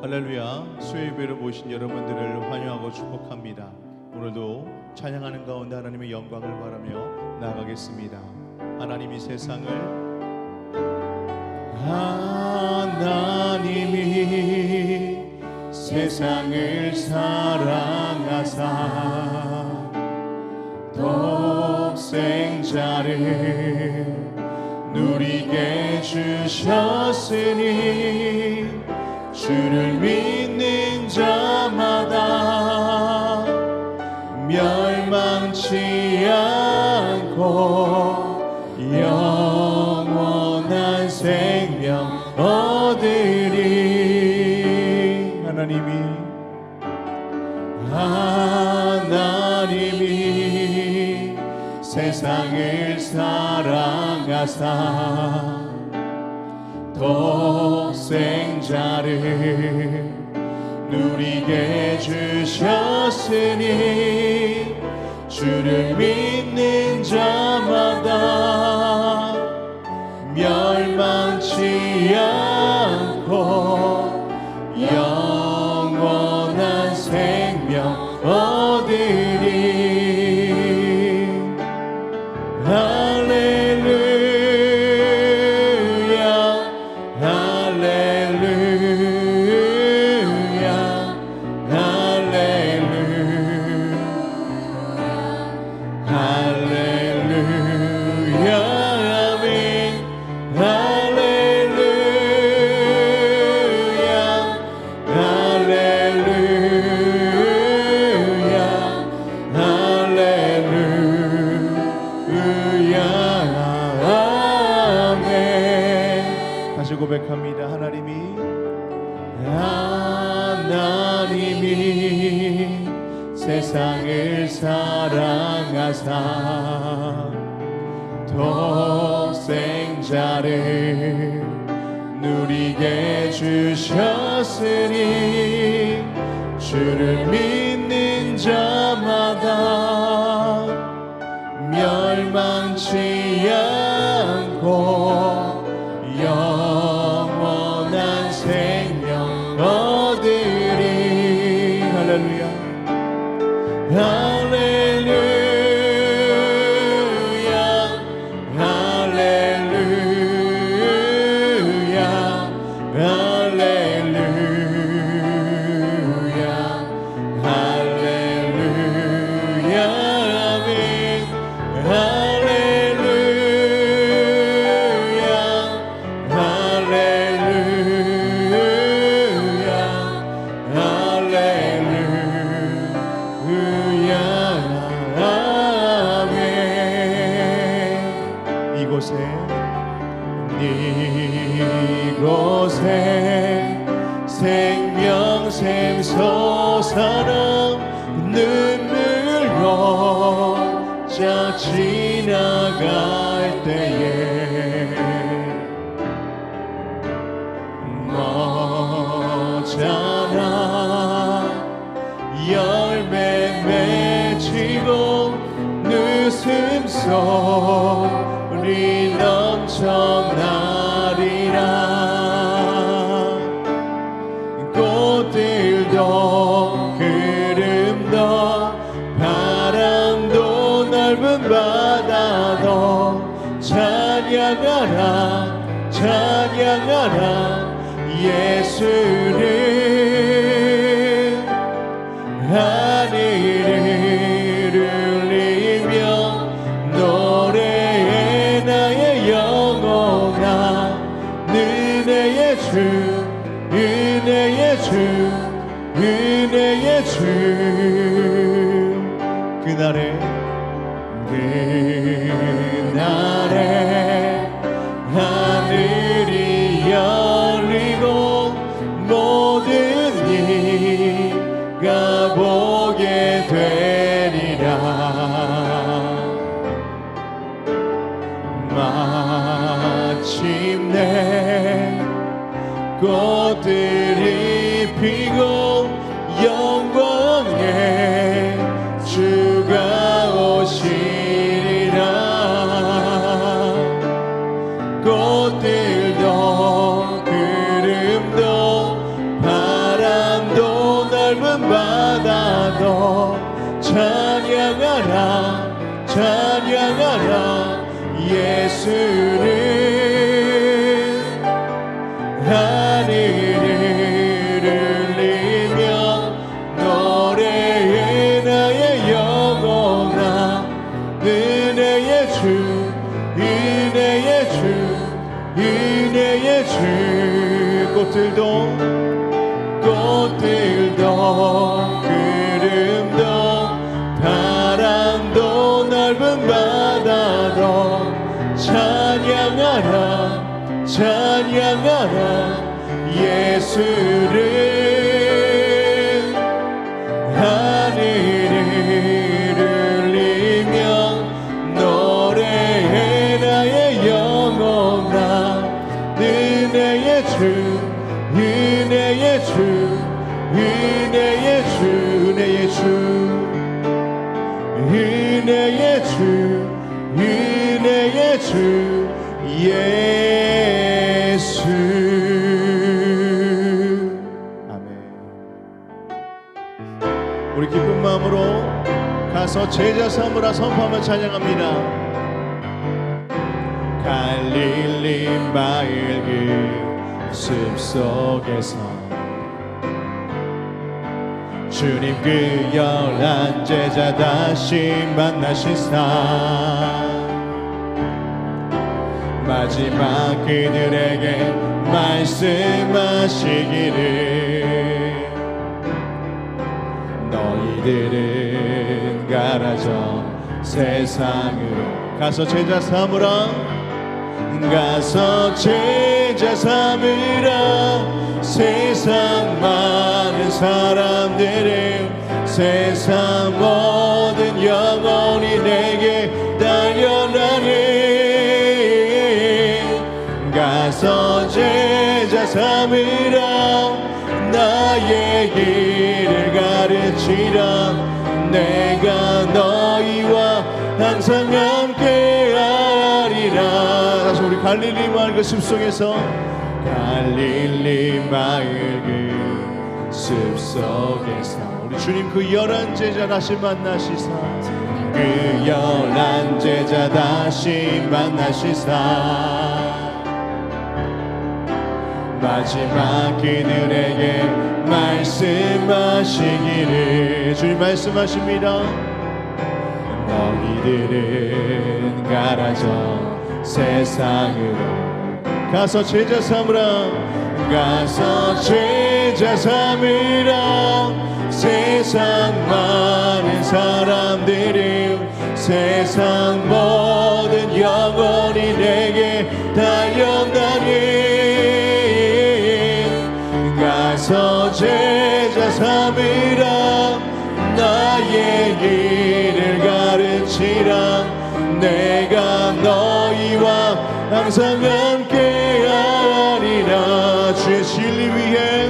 할렐루야. 수요예배로 모신 여러분들을 환영하고 축복합니다. 오늘도 찬양하는 가운데 하나님의 영광을 바라며 나아가겠습니다. 하나님이 세상을 사랑하사 독생자를 누리게 주셨으니 주를 믿는 자마다 멸망치 않고 영원한 생명 얻으리. 하나님이 세상을 사랑하사 독생자를 누리게 주셨으니 주를 믿는 자마다 멸망치 않고 영원한 생명 얻으리. 고백합니다. 하나님이 세상을 사랑하사 독생자를 누리게 주셨으니 주를 믿는 자마다 멸망치 않고 영원한 생명 얻으리. 할렐루야. 할렐루야. 할렐루야. 할렐루야. 할렐루야. 이곳에 생명샘 솟아나 눈물로 쫙 지나갈 때에 너잖아 열매 맺히고 웃음 소리 넘쳐나리라. 꽃들도 구름도 바람도 넓은 바다도 찬양하라 찬양하라 예수를. 하늘을 울리며 노래해 나의 영혼아. 은혜의 주 은혜의 주 은혜의 주. 그날에 하늘이 열리고 모든 이가 보게 되리라. 마침내 꽃들이 피고 영광의 주가 오시리라. 꽃들도 구름도 바람 넓은 바다도 찬양하라 찬양하라 예수를 하늘을 울리며 노래해 나의 영혼아 은혜의 주 은혜의 주 은혜의 주 꽃들도 구름도 바람도 넓은 바다도 찬양하라 찬양하라 예수를 하늘을 울리며 노래해 나의 영혼아 은혜의 주 은혜의 주 은혜의 주 은혜의 주 은혜의 주 은혜의 주 예수 아멘. 우리 기쁜 마음으로 가서 제자 삼으라 선포하며 찬양합니다. 갈릴리 마을 그 숲속에서 주님 그 열한 제자 다시 만나시사 마지막 그들에게 말씀하시기를 너희들은 가라져 세상으로 가서 제자 삼으라 가서 제자 삼으라 세상 많은 사람들을 세상 모든 영혼이 내게 달려나니 가서 제자 삼으라 나의 길을 가르치라 내가 너희와 항상 함께하리라. 다시 우리 갈릴리 마을 그 숲속에서 갈릴리 마을 그 숲속에서 우리 주님 그 열한 제자 다시 만나시사 그 열한 제자 다시 만나시사 마지막 그들에게 말씀하시기를 주님 말씀하십니다. 너희들은 가라져 세상으로 가서 제자 삼으라 가서 제자 삼으라 세상 많은 사람들을 세상 모든 영혼이 내게 달려나니 가서 제자 삼으라 나의 길을 가르치라 내가 너희와 항상 함께하리라. 주의 진리 위에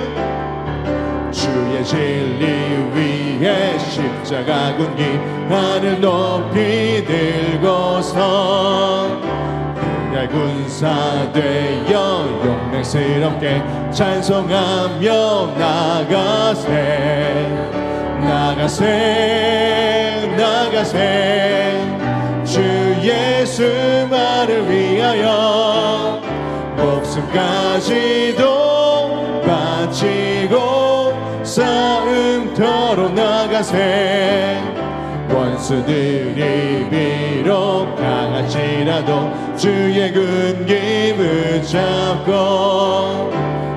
주의 진리 위에 십자가 군기 하늘 높이 들고서 그의 군사 되어 용맹스럽게 찬송하며 나가세 나가세 나가세 주 예수만을 위하여 목숨까지도 바치고 싸움터로 나가세 원수들이 비록 강할지라도 주의 군기 붙잡고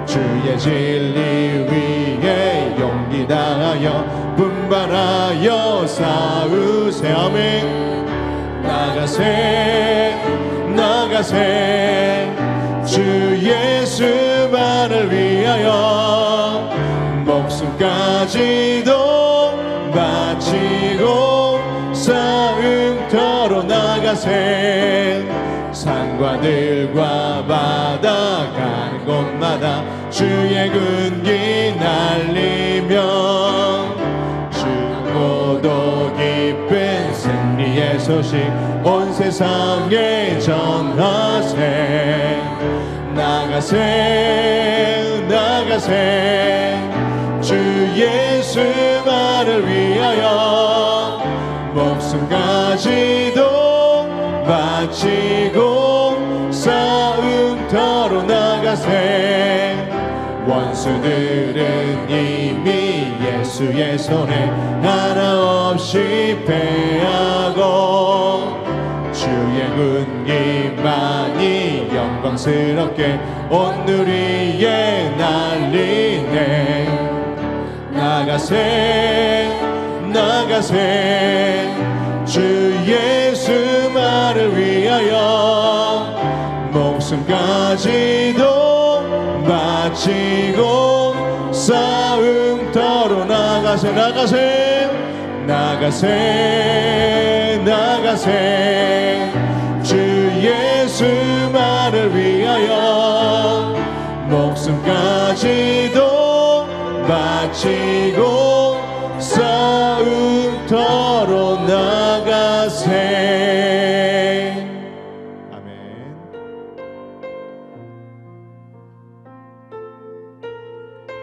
주의 진리 위에 용기 다하여 분발하여 싸우세 아멘. 나가세 나가세 주 예수만을 위하여 목숨까지도 바치고 싸움터로 나가세 산과 들과 바다 가는 곳마다 주의 군기 날리며 주고도 기쁜 승리의 소식 온 세상에 전하세 나가세 나가세 주 예수 목숨까지도 바치고 싸움터로 나가세. 원수들은 이미 예수의 손에 하나 없이 패하고 주의 군기만이 영광스럽게 온 누리에 날리네. 나가세 나가세 주 예수만을 위하여 목숨까지도 바치고 싸움터로 나가세. 나가세 나가세 나가세 주 예수만을 위하여 목숨까지도 바치고 싸움터로 나가세. 아멘.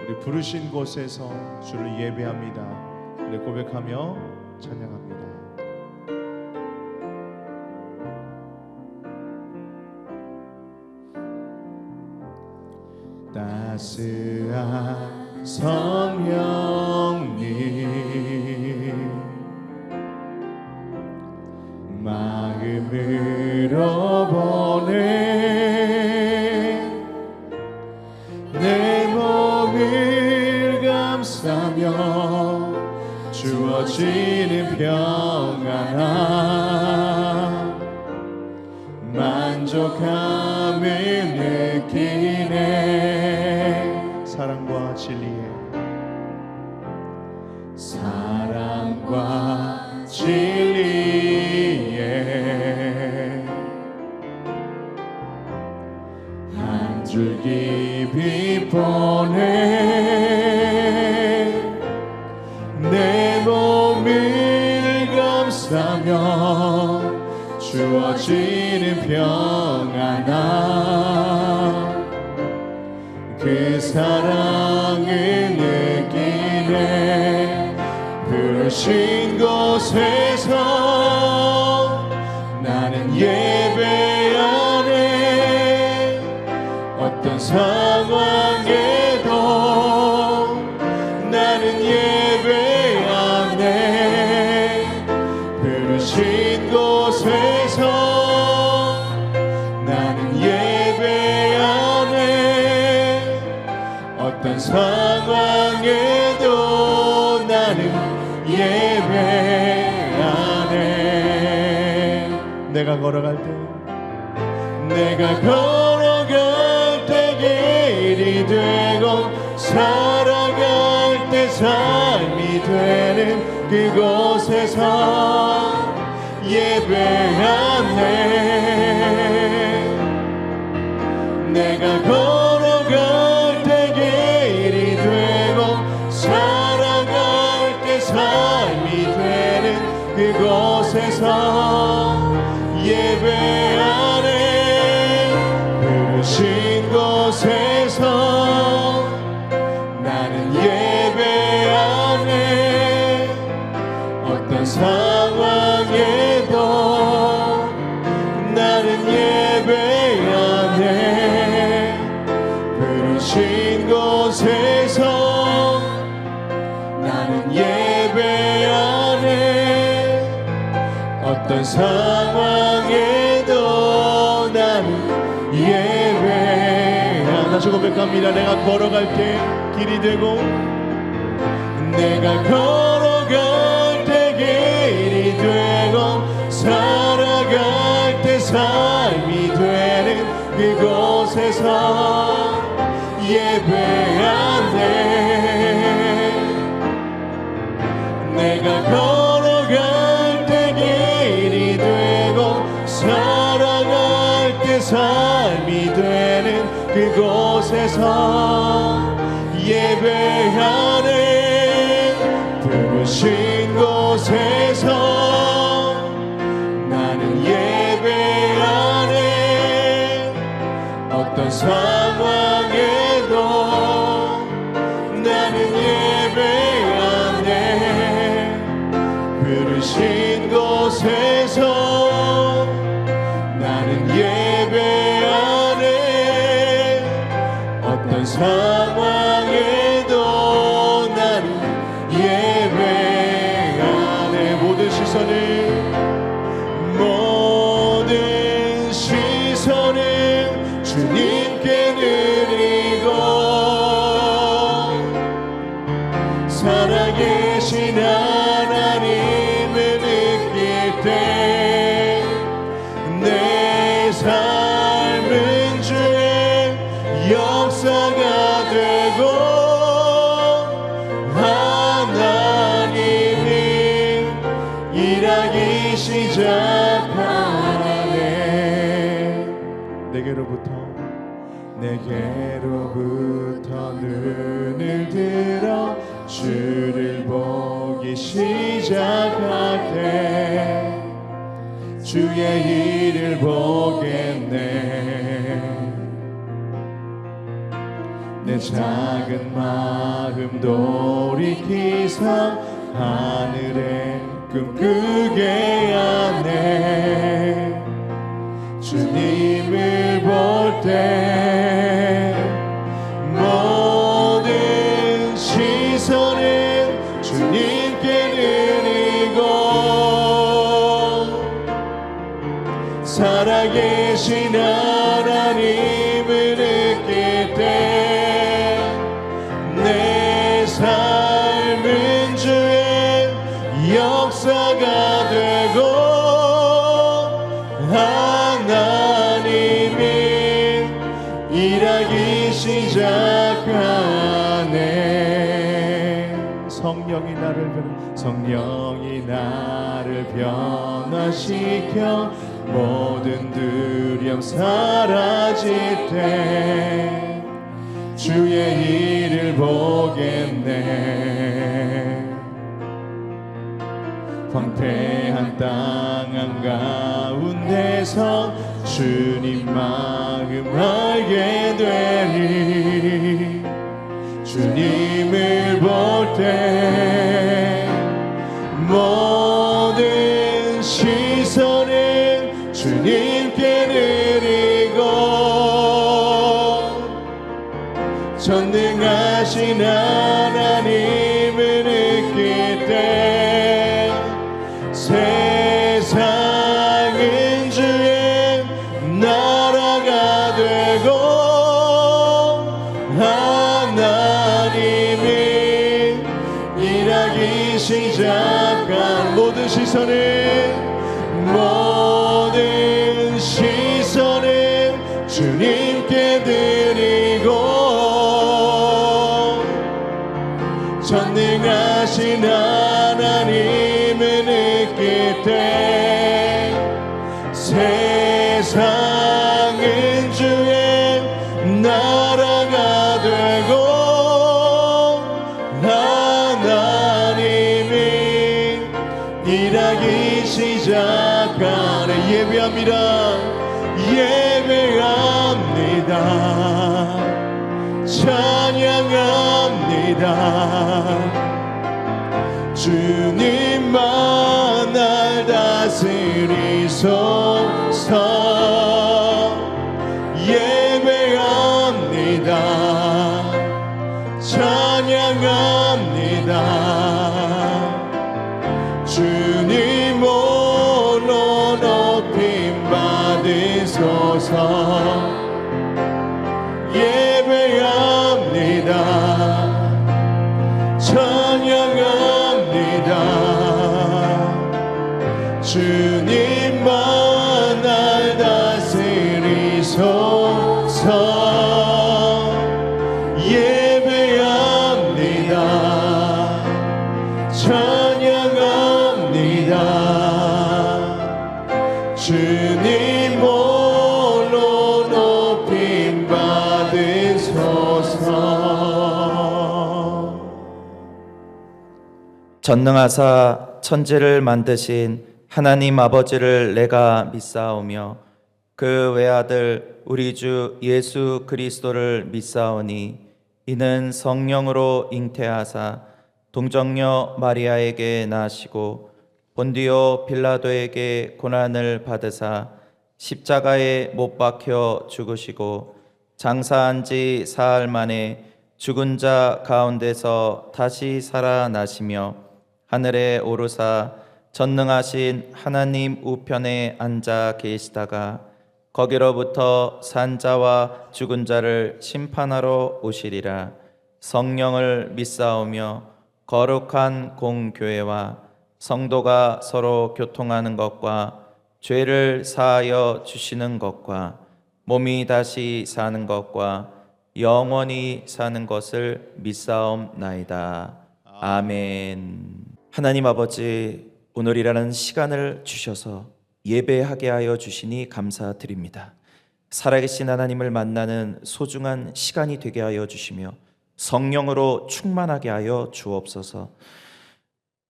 우리 부르신 곳에서 주를 예배합니다. 우리 고백하며 찬양합니다. 따스한 성령님 마음으로 보내 내 몸을 감싸며 주어지는 평안함 만족함을 느끼네. 사랑과 진리에 한 줄기 빛 보내 내 몸을 감싸며 주어지는 평안함 그 사랑을 느끼네. 부르신 곳에서 나는 예배하네. 어떤 상황에도 나는 예배하네. 부르신 곳에서 나는 예배하네. 어떤 상황에도 나는 예배하네. 내가 걸어갈 때 내가 걸어갈 때 길이 되고 살아갈 때 삶이 되는 그곳에서 예배하네. 내가 걸어갈 때 길이 되고 살아갈 때 삶이 되는 그곳에서 예배하네. 부르신 곳에서 나는 예배하네. 어떤 상황에도 나는 예배하네. 부르신 곳에서 나는 예배하네. 어떤 상황에도 나는 예배하네. 다시 고백합니다. 내가 걸어갈 때 길이 되고 내가 걸어갈 때 길이 되고 살아갈 때 삶이 되는 그곳에서 예배하네. 내가 걸어갈 때 길이 되고 살아갈 때 삶이 되는 그곳에서 예배하네. 부르신 곳에서 나는 예배하네. 어떤 상황에도 나는 예배하네. 부르신 곳에서 시작하네. 내게로부터 눈을 들어 주를 보기 시작할 때 주의 일을 보겠네. 내 작은 마음 돌이키서 하늘에 꿈꾸게 하네. 주님을 볼 때 모든 시선은 주님께 드리고 살아계신 하나님을 느낄 때 내 삶은 주의 역사가 되고 하나님이 일하기 시작하네. 성령이 나를 변화시켜 모든 두려움 사라질 때 주의 일을 보겠네. 황폐한 땅 한가운데서 주님 마음 알게 되리. 주님을 볼 때 모든 시선은 주님께 드리고 전능하신 하나님을 느낄 때 세상은 주의 나라가 되고 하나님이 일하기 시작한 모든 시선은 주님께 드리고 전능하신 하나님을 느낄 때 세상은 주의 나라가 되고 하나님이 일하기 시작하네. 예배합니다. 찬양합니다. 주님만 날 다스리소서. 예배합니다. 찬양합니다. 주님 홀로 높임 받으소서. 예배합니다. 찬양합니다. 주님만 날 다스리소서. 예배합니다. 찬양합니다. 주님 홀로 높임 받으소서. 전능하사 천지를 만드신 하나님 아버지를 내가 믿사오며 그 외아들 우리 주 예수 그리스도를 믿사오니 이는 성령으로 잉태하사 동정녀 마리아에게 나시고 본디오 빌라도에게 고난을 받으사 십자가에 못 박혀 죽으시고 장사한 지 사흘 만에 죽은 자 가운데서 다시 살아나시며 하늘에 오르사 전능하신 하나님 우편에 앉아 계시다가 거기로부터 산 자와 죽은 자를 심판하러 오시리라. 성령을 믿사오며 거룩한 공교회와 성도가 서로 교통하는 것과 죄를 사하여 주시는 것과 몸이 다시 사는 것과 영원히 사는 것을 믿사옵나이다. 아멘. 하나님 아버지, 오늘이라는 시간을 주셔서 예배하게 하여 주시니 감사드립니다. 살아계신 하나님을 만나는 소중한 시간이 되게 하여 주시며 성령으로 충만하게 하여 주옵소서.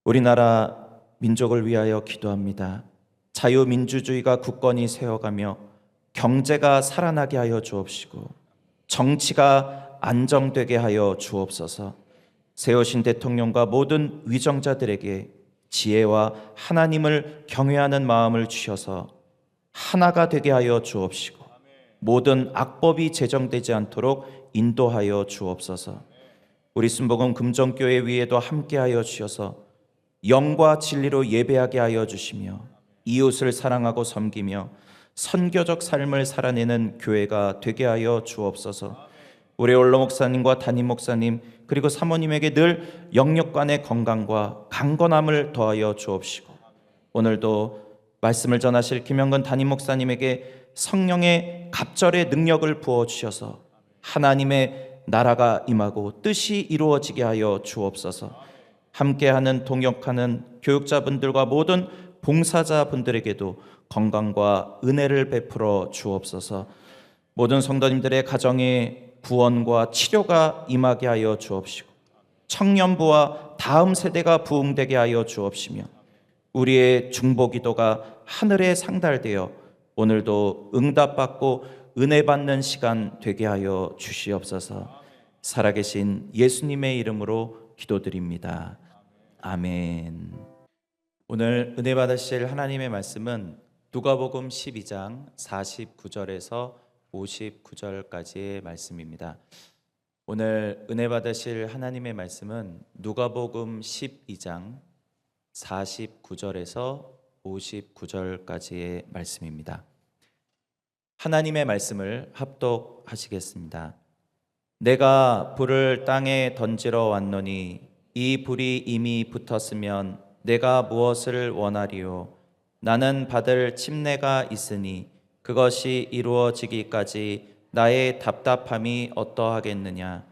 우리나라 민족을 위하여 기도합니다. 자유민주주의가 굳건히 세워가며 경제가 살아나게 하여 주옵시고 정치가 안정되게 하여 주옵소서. 세우신 대통령과 모든 위정자들에게 지혜와 하나님을 경외하는 마음을 주셔서 하나가 되게 하여 주옵시고 모든 악법이 제정되지 않도록 인도하여 주옵소서. 우리 순복음 금정교회 위에도 함께하여 주셔서 영과 진리로 예배하게 하여 주시며 이웃을 사랑하고 섬기며 선교적 삶을 살아내는 교회가 되게 하여 주옵소서. 우리 원로 목사님과 담임 목사님 그리고 사모님에게 늘 영육간의 건강과 강건함을 더하여 주옵시고 오늘도 말씀을 전하실 김영근 담임 목사님에게 성령의 갑절의 능력을 부어주셔서 하나님의 나라가 임하고 뜻이 이루어지게 하여 주옵소서. 함께하는 동역하는 교육자분들과 모든 봉사자분들에게도 건강과 은혜를 베풀어 주옵소서. 모든 성도님들의 가정에 구원과 치료가 임하게 하여 주옵시고 청년부와 다음 세대가 부흥되게 하여 주옵시며 우리의 중보기도가 하늘에 상달되어 오늘도 응답받고 은혜 받는 시간 되게 하여 주시옵소서. 살아계신 예수님의 이름으로 기도드립니다. 아멘. 오늘 은혜 받으실 하나님의 말씀은 누가복음 12장 49절에서 59절까지의 말씀입니다. 오늘 은혜 받으실 하나님의 말씀은 누가복음 12장 49절에서 59절까지의 말씀입니다. 하나님의 말씀을 합독하시겠습니다. 내가 불을 땅에 던지러 왔노니 이 불이 이미 붙었으면 내가 무엇을 원하리요? 나는 받을 침례가 있으니 그것이 이루어지기까지 나의 답답함이 어떠하겠느냐?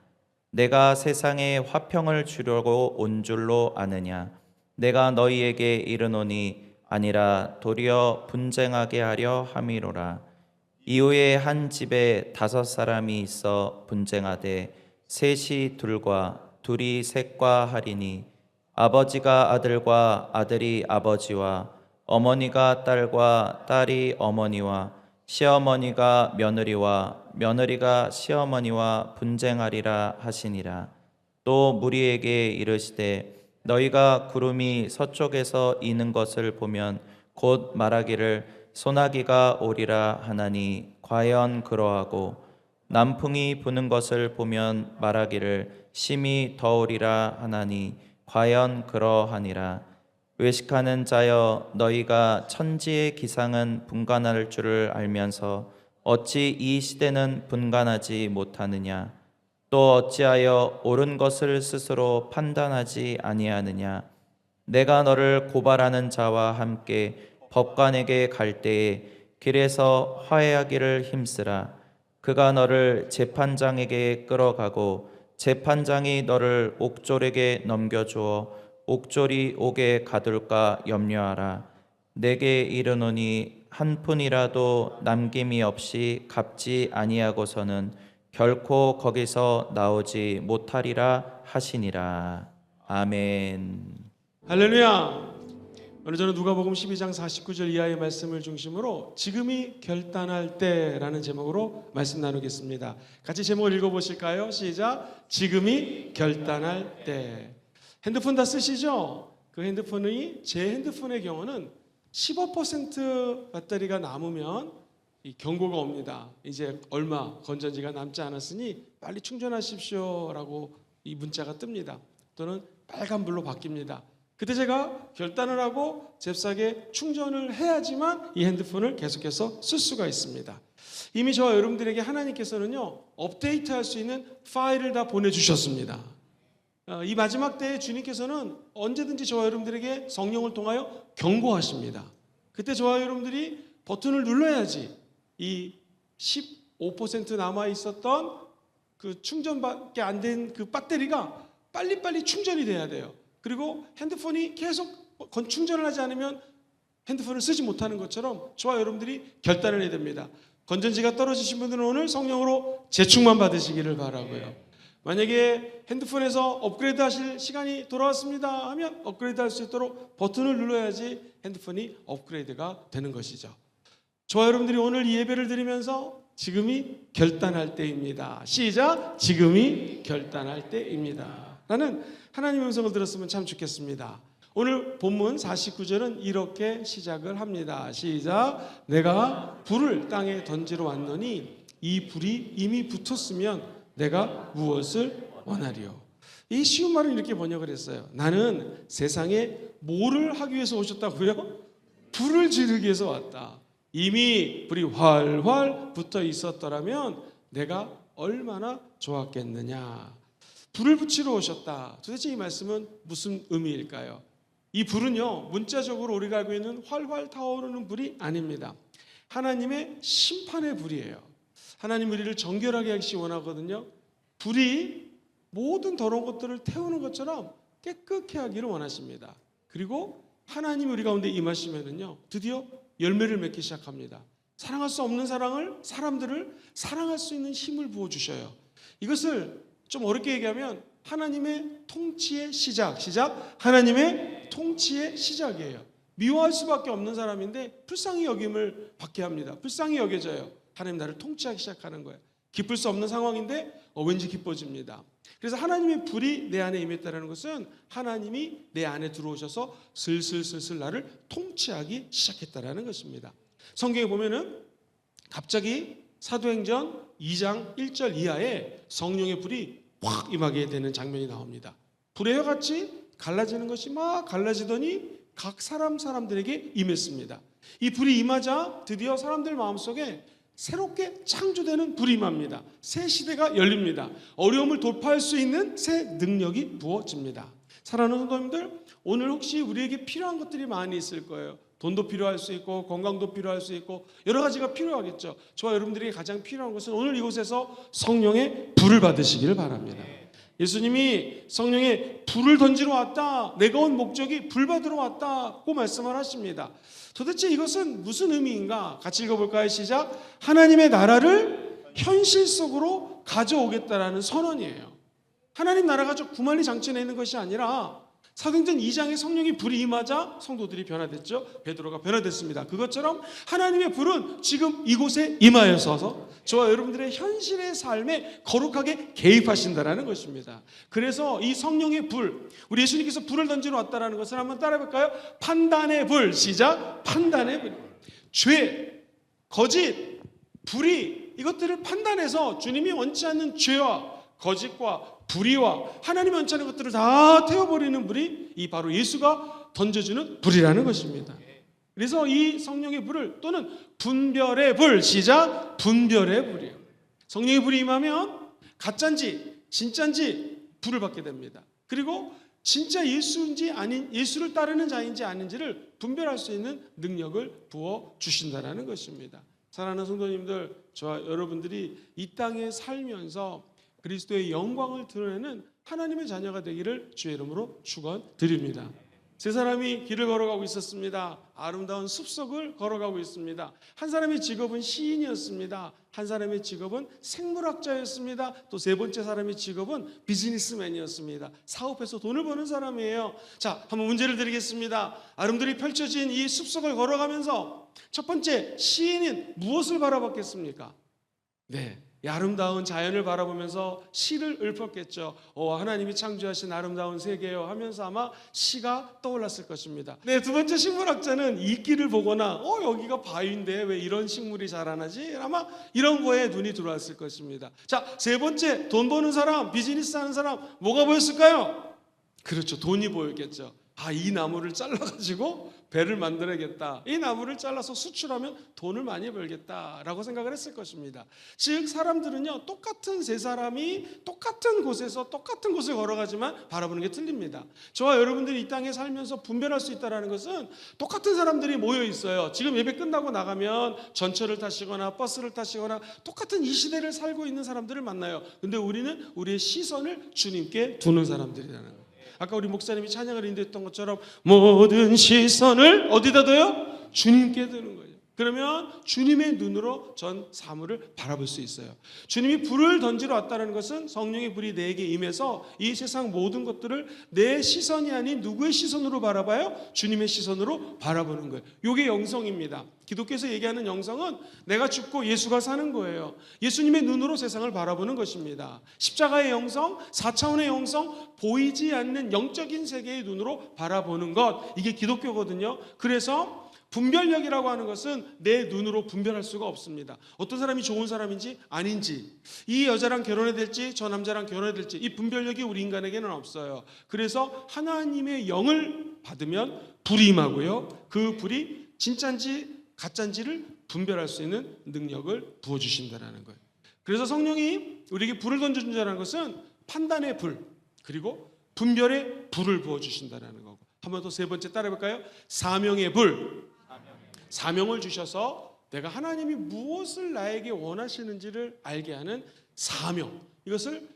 내가 세상에 화평을 주려고 온 줄로 아느냐? 내가 너희에게 이르노니 아니라 도리어 분쟁하게 하려 함이로라. 이후에 한 집에 5사람이 있어 분쟁하되 셋이 둘과 둘이 셋과 하리니 아버지가 아들과 아들이 아버지와 어머니가 딸과 딸이 어머니와 시어머니가 며느리와 며느리가 시어머니와 분쟁하리라 하시니라. 또 무리에게 이르시되 너희가 구름이 서쪽에서 이는 것을 보면 곧 말하기를 소나기가 오리라 하나니 과연 그러하고 남풍이 부는 것을 보면 말하기를 심히 더우리라 하나니 과연 그러하니라. 외식하는 자여 너희가 천지의 기상은 분간할 줄을 알면서 어찌 이 시대는 분간하지 못하느냐? 또 어찌하여 옳은 것을 스스로 판단하지 아니하느냐? 내가 너를 고발하는 자와 함께 법관에게 갈 때에 길에서 화해하기를 힘쓰라. 그가 너를 재판장에게 끌어가고 재판장이 너를 옥졸에게 넘겨주어 옥졸이 옥에 가둘까 염려하라. 내게 이르노니 한 푼이라도 남김이 없이 갚지 아니하고서는 결코 거기서 나오지 못하리라 하시니라. 아멘. 할렐루야. 오늘 저는 누가복음 12장 49절 이하의 말씀을 중심으로 지금이 결단할 때라는 제목으로 말씀 나누겠습니다. 같이 제목을 읽어보실까요? 시작. 지금이 결단할 때. 핸드폰 다 쓰시죠? 그 핸드폰이 제 핸드폰의 경우는 15% 배터리가 남으면 이 경고가 옵니다. 이제 얼마 건전지가 남지 않았으니 빨리 충전하십시오라고 이 문자가 뜹니다. 또는 빨간불로 바뀝니다. 그때 제가 결단을 하고 잽싸게 충전을 해야지만 이 핸드폰을 계속해서 쓸 수가 있습니다. 이미 저와 여러분들에게 하나님께서는요 업데이트할 수 있는 파일을 다 보내주셨습니다. 이 마지막 때에 주님께서는 언제든지 저와 여러분들에게 성령을 통하여 경고하십니다. 그때 저와 여러분들이 버튼을 눌러야지 이 15% 남아 있었던 그 충전밖에 안 된 그 배터리가 빨리빨리 충전이 돼야 돼요. 그리고 핸드폰이 계속 충전을 하지 않으면 핸드폰을 쓰지 못하는 것처럼 저와 여러분들이 결단을 해야 됩니다. 건전지가 떨어지신 분들은 오늘 성령으로 재충만 받으시기를 바라고요. 만약에 핸드폰에서 업그레이드 하실 시간이 돌아왔습니다 하면 업그레이드 할 수 있도록 버튼을 눌러야지 핸드폰이 업그레이드가 되는 것이죠. 저와 여러분들이 오늘 이 예배를 드리면서 지금이 결단할 때입니다. 시작! 지금이 결단할 때입니다. 나는 하나님의 음성을 들었으면 참 좋겠습니다. 오늘 본문 49절은 이렇게 시작을 합니다. 시작! 내가 불을 땅에 던지러 왔노니 이 불이 이미 붙었으면 내가 무엇을 원하리요? 이 쉬운 말은 이렇게 번역을 했어요. 나는 세상에 뭐를 하기 위해서 오셨다고요? 불을 지르기 위해서 왔다. 이미 불이 활활 붙어 있었더라면 내가 얼마나 좋았겠느냐. 불을 붙이러 오셨다. 도대체 이 말씀은 무슨 의미일까요? 이 불은요, 문자적으로 우리가 알고 있는 활활 타오르는 불이 아닙니다. 하나님의 심판의 불이에요. 하나님 우리를 정결하게 하기 원하거든요. 불이 모든 더러운 것들을 태우는 것처럼 깨끗게 하기를 원하십니다. 그리고 하나님이 우리 가운데 임하시면은요, 드디어 열매를 맺기 시작합니다. 사랑할 수 없는 사람들을 사랑할 수 있는 힘을 부어주셔요. 이것을 좀 어렵게 얘기하면 하나님의 통치의 시작. 하나님의 통치의 시작이에요. 미워할 수밖에 없는 사람인데 불쌍히 여김을 받게 합니다. 불쌍히 여겨져요. 하나님 나를 통치하기 시작하는 거예요. 기쁠 수 없는 상황인데 왠지 기뻐집니다. 그래서 하나님의 불이 내 안에 임했다는 것은 하나님이 내 안에 들어오셔서 슬슬 나를 통치하기 시작했다는 것입니다. 성경에 보면은 갑자기 사도행전 2장 1절 이하에 성령의 불이 확 임하게 되는 장면이 나옵니다. 불의 혀같이 갈라지는 것이 막 갈라지더니 각 사람들에게 임했습니다. 이 불이 임하자 드디어 사람들 마음속에 새롭게 창조되는 불이 임합니다. 새 시대가 열립니다. 어려움을 돌파할 수 있는 새 능력이 부어집니다. 사랑하는 성도님들, 오늘 혹시 우리에게 필요한 것들이 많이 있을 거예요. 돈도 필요할 수 있고 건강도 필요할 수 있고 여러 가지가 필요하겠죠. 저와 여러분들에게 가장 필요한 것은 오늘 이곳에서 성령의 불을 받으시기를 바랍니다. 예수님이 성령의 불을 던지러 왔다. 내가 온 목적이 불 받으러 왔다고 말씀을 하십니다. 도대체 이것은 무슨 의미인가? 같이 읽어볼까요? 시작. 하나님의 나라를 현실 속으로 가져오겠다라는 선언이에요. 하나님 나라가 저 구만리 장천에 있는 것이 아니라 사도행전 2장에 성령이 불이 임하자 성도들이 변화됐죠. 베드로가 변화됐습니다. 그것처럼 하나님의 불은 지금 이곳에 임하여서 저와 여러분들의 현실의 삶에 거룩하게 개입하신다는 것입니다. 그래서 이 성령의 불, 우리 예수님께서 불을 던지러 왔다는 것을 한번 따라해볼까요? 판단의 불, 시작. 판단의 불. 죄, 거짓, 불의, 이것들을 판단해서 주님이 원치 않는 죄와 거짓과 불의와 하나님이 원치 않는 것들을 다 태워버리는 불이 이 바로 예수가 던져주는 불이라는 것입니다. 그래서 이 성령의 불을 또는 분별의 불, 시작. 분별의 불이에요. 성령의 불이 임하면 가짜인지 진짜인지 불을 받게 됩니다. 그리고 진짜 예수인지 아닌, 예수를 따르는 자인지 아닌지를 분별할 수 있는 능력을 부어 주신다는 것입니다. 사랑하는 성도님들, 저와 여러분들이 이 땅에 살면서 그리스도의 영광을 드러내는 하나님의 자녀가 되기를 주의 이름으로 축원드립니다. 세 사람이 길을 걸어가고 있었습니다. 아름다운 숲속을 걸어가고 있습니다. 한 사람의 직업은 시인이었습니다. 한 사람의 직업은 생물학자였습니다. 또 세 번째 사람의 직업은 비즈니스맨이었습니다. 사업해서 돈을 버는 사람이에요. 자, 한번 문제를 드리겠습니다. 아름드리 펼쳐진 이 숲속을 걸어가면서 첫 번째 시인은 무엇을 바라봤겠습니까? 네, 이 아름다운 자연을 바라보면서 시를 읊었겠죠. 하나님이 창조하신 아름다운 세계요 하면서 아마 시가 떠올랐을 것입니다. 네, 두 번째 식물학자는 이 길을 보거나 여기가 바위인데 왜 이런 식물이 자라나지? 아마 이런 거에 눈이 들어왔을 것입니다. 자, 세 번째 돈 버는 사람, 비즈니스 하는 사람 뭐가 보였을까요? 그렇죠, 돈이 보였겠죠. 이 나무를 잘라가지고 배를 만들어야겠다. 이 나무를 잘라서 수출하면 돈을 많이 벌겠다라고 생각을 했을 것입니다. 즉 사람들은요, 똑같은 세 사람이 똑같은 곳에서 똑같은 곳을 걸어가지만 바라보는 게 틀립니다. 저와 여러분들이 이 땅에 살면서 분별할 수 있다는 것은 똑같은 사람들이 모여 있어요. 지금 예배 끝나고 나가면 전철을 타시거나 버스를 타시거나 똑같은 이 시대를 살고 있는 사람들을 만나요. 근데 우리는 우리의 시선을 주님께 두는 사람들이라는 거예요. 아까 우리 목사님이 찬양을 인도했던 것처럼 모든 시선을 어디다 둬요? 주님께 두는 거예요. 그러면 주님의 눈으로 전 사물을 바라볼 수 있어요. 주님이 불을 던지러 왔다는 것은 성령의 불이 내게 임해서 이 세상 모든 것들을 내 시선이 아닌 누구의 시선으로 바라봐요? 주님의 시선으로 바라보는 거예요. 이게 영성입니다. 기독교에서 얘기하는 영성은 내가 죽고 예수가 사는 거예요. 예수님의 눈으로 세상을 바라보는 것입니다. 십자가의 영성, 4차원의 영성, 보이지 않는 영적인 세계의 눈으로 바라보는 것, 이게 기독교거든요. 그래서 분별력이라고 하는 것은 내 눈으로 분별할 수가 없습니다. 어떤 사람이 좋은 사람인지 아닌지, 이 여자랑 결혼해야 될지 저 남자랑 결혼해야 될지, 이 분별력이 우리 인간에게는 없어요. 그래서 하나님의 영을 받으면 불이 임하고요, 그 불이 진짜인지 가짜인지를 분별할 수 있는 능력을 부어주신다는 거예요. 그래서 성령이 우리에게 불을 던져준다는 것은 판단의 불, 그리고 분별의 불을 부어주신다는 거고, 한 번 더 세 번째 따라해볼까요? 사명의 불. 사명을 주셔서 내가 하나님이 무엇을 나에게 원하시는지를 알게 하는 사명, 이것을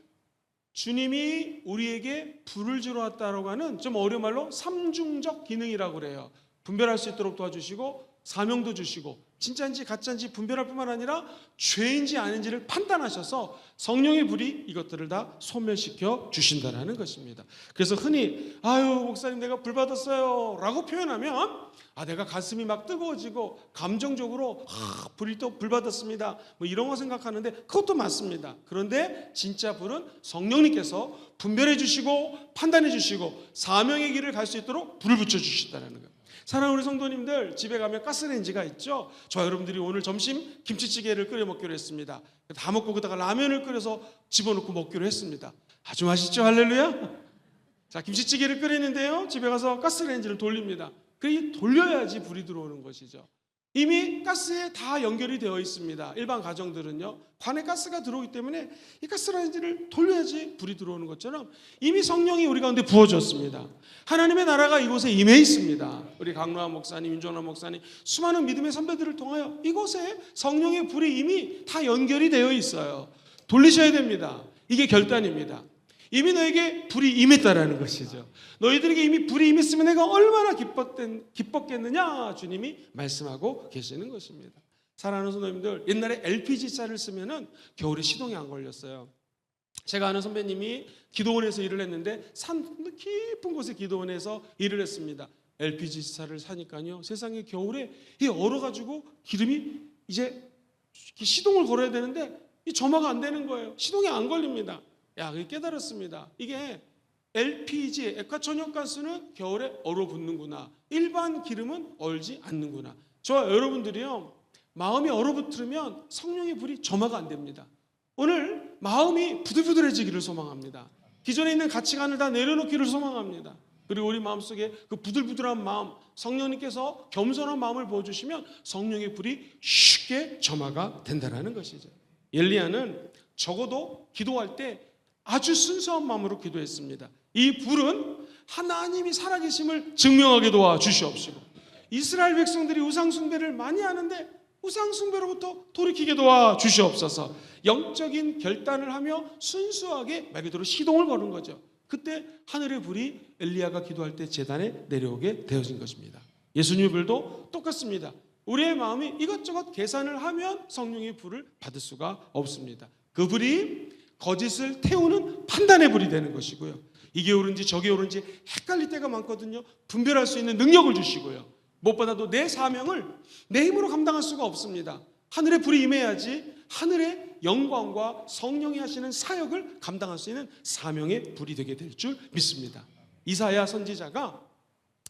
주님이 우리에게 불을 주러 왔다고 하는 좀 어려운 말로 삼중적 기능이라고 그래요. 분별할 수 있도록 도와주시고 사명도 주시고 진짜인지 가짜인지 분별할 뿐만 아니라 죄인지 아닌지를 판단하셔서 성령의 불이 이것들을 다 소멸시켜 주신다는 것입니다. 그래서 흔히 아유 목사님 내가 불 받았어요 라고 표현하면 내가 가슴이 막 뜨거워지고 감정적으로 불이 또 불 받았습니다 뭐 이런 거 생각하는데 그것도 맞습니다. 그런데 진짜 불은 성령님께서 분별해 주시고 판단해 주시고 사명의 길을 갈 수 있도록 불을 붙여 주신다는 거예요. 사랑하는 우리 성도님들, 집에 가면 가스레인지가 있죠. 저 여러분들이 오늘 점심 김치찌개를 끓여 먹기로 했습니다. 다 먹고 그다가 라면을 끓여서 집어넣고 먹기로 했습니다. 아주 맛있죠. 할렐루야. 자, 김치찌개를 끓이는데요, 집에 가서 가스레인지를 돌립니다. 그게 돌려야지 불이 들어오는 것이죠. 이미 가스에 다 연결이 되어 있습니다. 일반 가정들은요, 관에 가스가 들어오기 때문에 이 가스레인지를 돌려야지 불이 들어오는 것처럼 이미 성령이 우리 가운데 부어졌습니다. 하나님의 나라가 이곳에 임해 있습니다. 우리 강로한 목사님, 윤종환 목사님, 수많은 믿음의 선배들을 통하여 이곳에 성령의 불이 이미 다 연결이 되어 있어요. 돌리셔야 됩니다. 이게 결단입니다. 이미 너에게 불이 임했다라는 것이죠. 너희들에게 이미 불이 임했으면 내가 얼마나 기뻤겠느냐 주님이 말씀하고 계시는 것입니다. 사랑하는 성도님들, 옛날에 LPG차를 쓰면은 겨울에 시동이 안 걸렸어요. 제가 아는 선배님이 기도원에서 일을 했는데 산 깊은 곳에 기도원에서 일을 했습니다. LPG차를 사니까요, 세상에 겨울에 이 얼어가지고 기름이 이제 시동을 걸어야 되는데 이 점화가 안 되는 거예요. 시동이 안 걸립니다. 깨달았습니다. 이게 LPG, 액화천연가스는 겨울에 얼어붙는구나. 일반 기름은 얼지 않는구나. 저와 여러분들이요, 마음이 얼어붙으면 성령의 불이 점화가 안 됩니다. 오늘 마음이 부들부들해지기를 소망합니다. 기존에 있는 가치관을 다 내려놓기를 소망합니다. 그리고 우리 마음속에 그 부들부들한 마음, 성령님께서 겸손한 마음을 보여주시면 성령의 불이 쉽게 점화가 된다는 것이죠. 엘리야는 적어도 기도할 때 아주 순수한 마음으로 기도했습니다. 이 불은 하나님이 살아계심을 증명하게 도와주시옵시고, 이스라엘 백성들이 우상숭배를 많이 하는데 우상숭배로부터 돌이키게 도와주시옵소서. 영적인 결단을 하며 순수하게 말 그대로 시동을 거는 거죠. 그때 하늘의 불이 엘리야가 기도할 때 제단에 내려오게 되어진 것입니다. 예수님의 불도 똑같습니다. 우리의 마음이 이것저것 계산을 하면 성령의 불을 받을 수가 없습니다. 그 불이 거짓을 태우는 판단의 불이 되는 것이고요, 이게 옳은지 저게 옳은지 헷갈릴 때가 많거든요. 분별할 수 있는 능력을 주시고요, 무엇보다도 내 사명을 내 힘으로 감당할 수가 없습니다. 하늘의 불이 임해야지 하늘의 영광과 성령이 하시는 사역을 감당할 수 있는 사명의 불이 되게 될 줄 믿습니다. 이사야 선지자가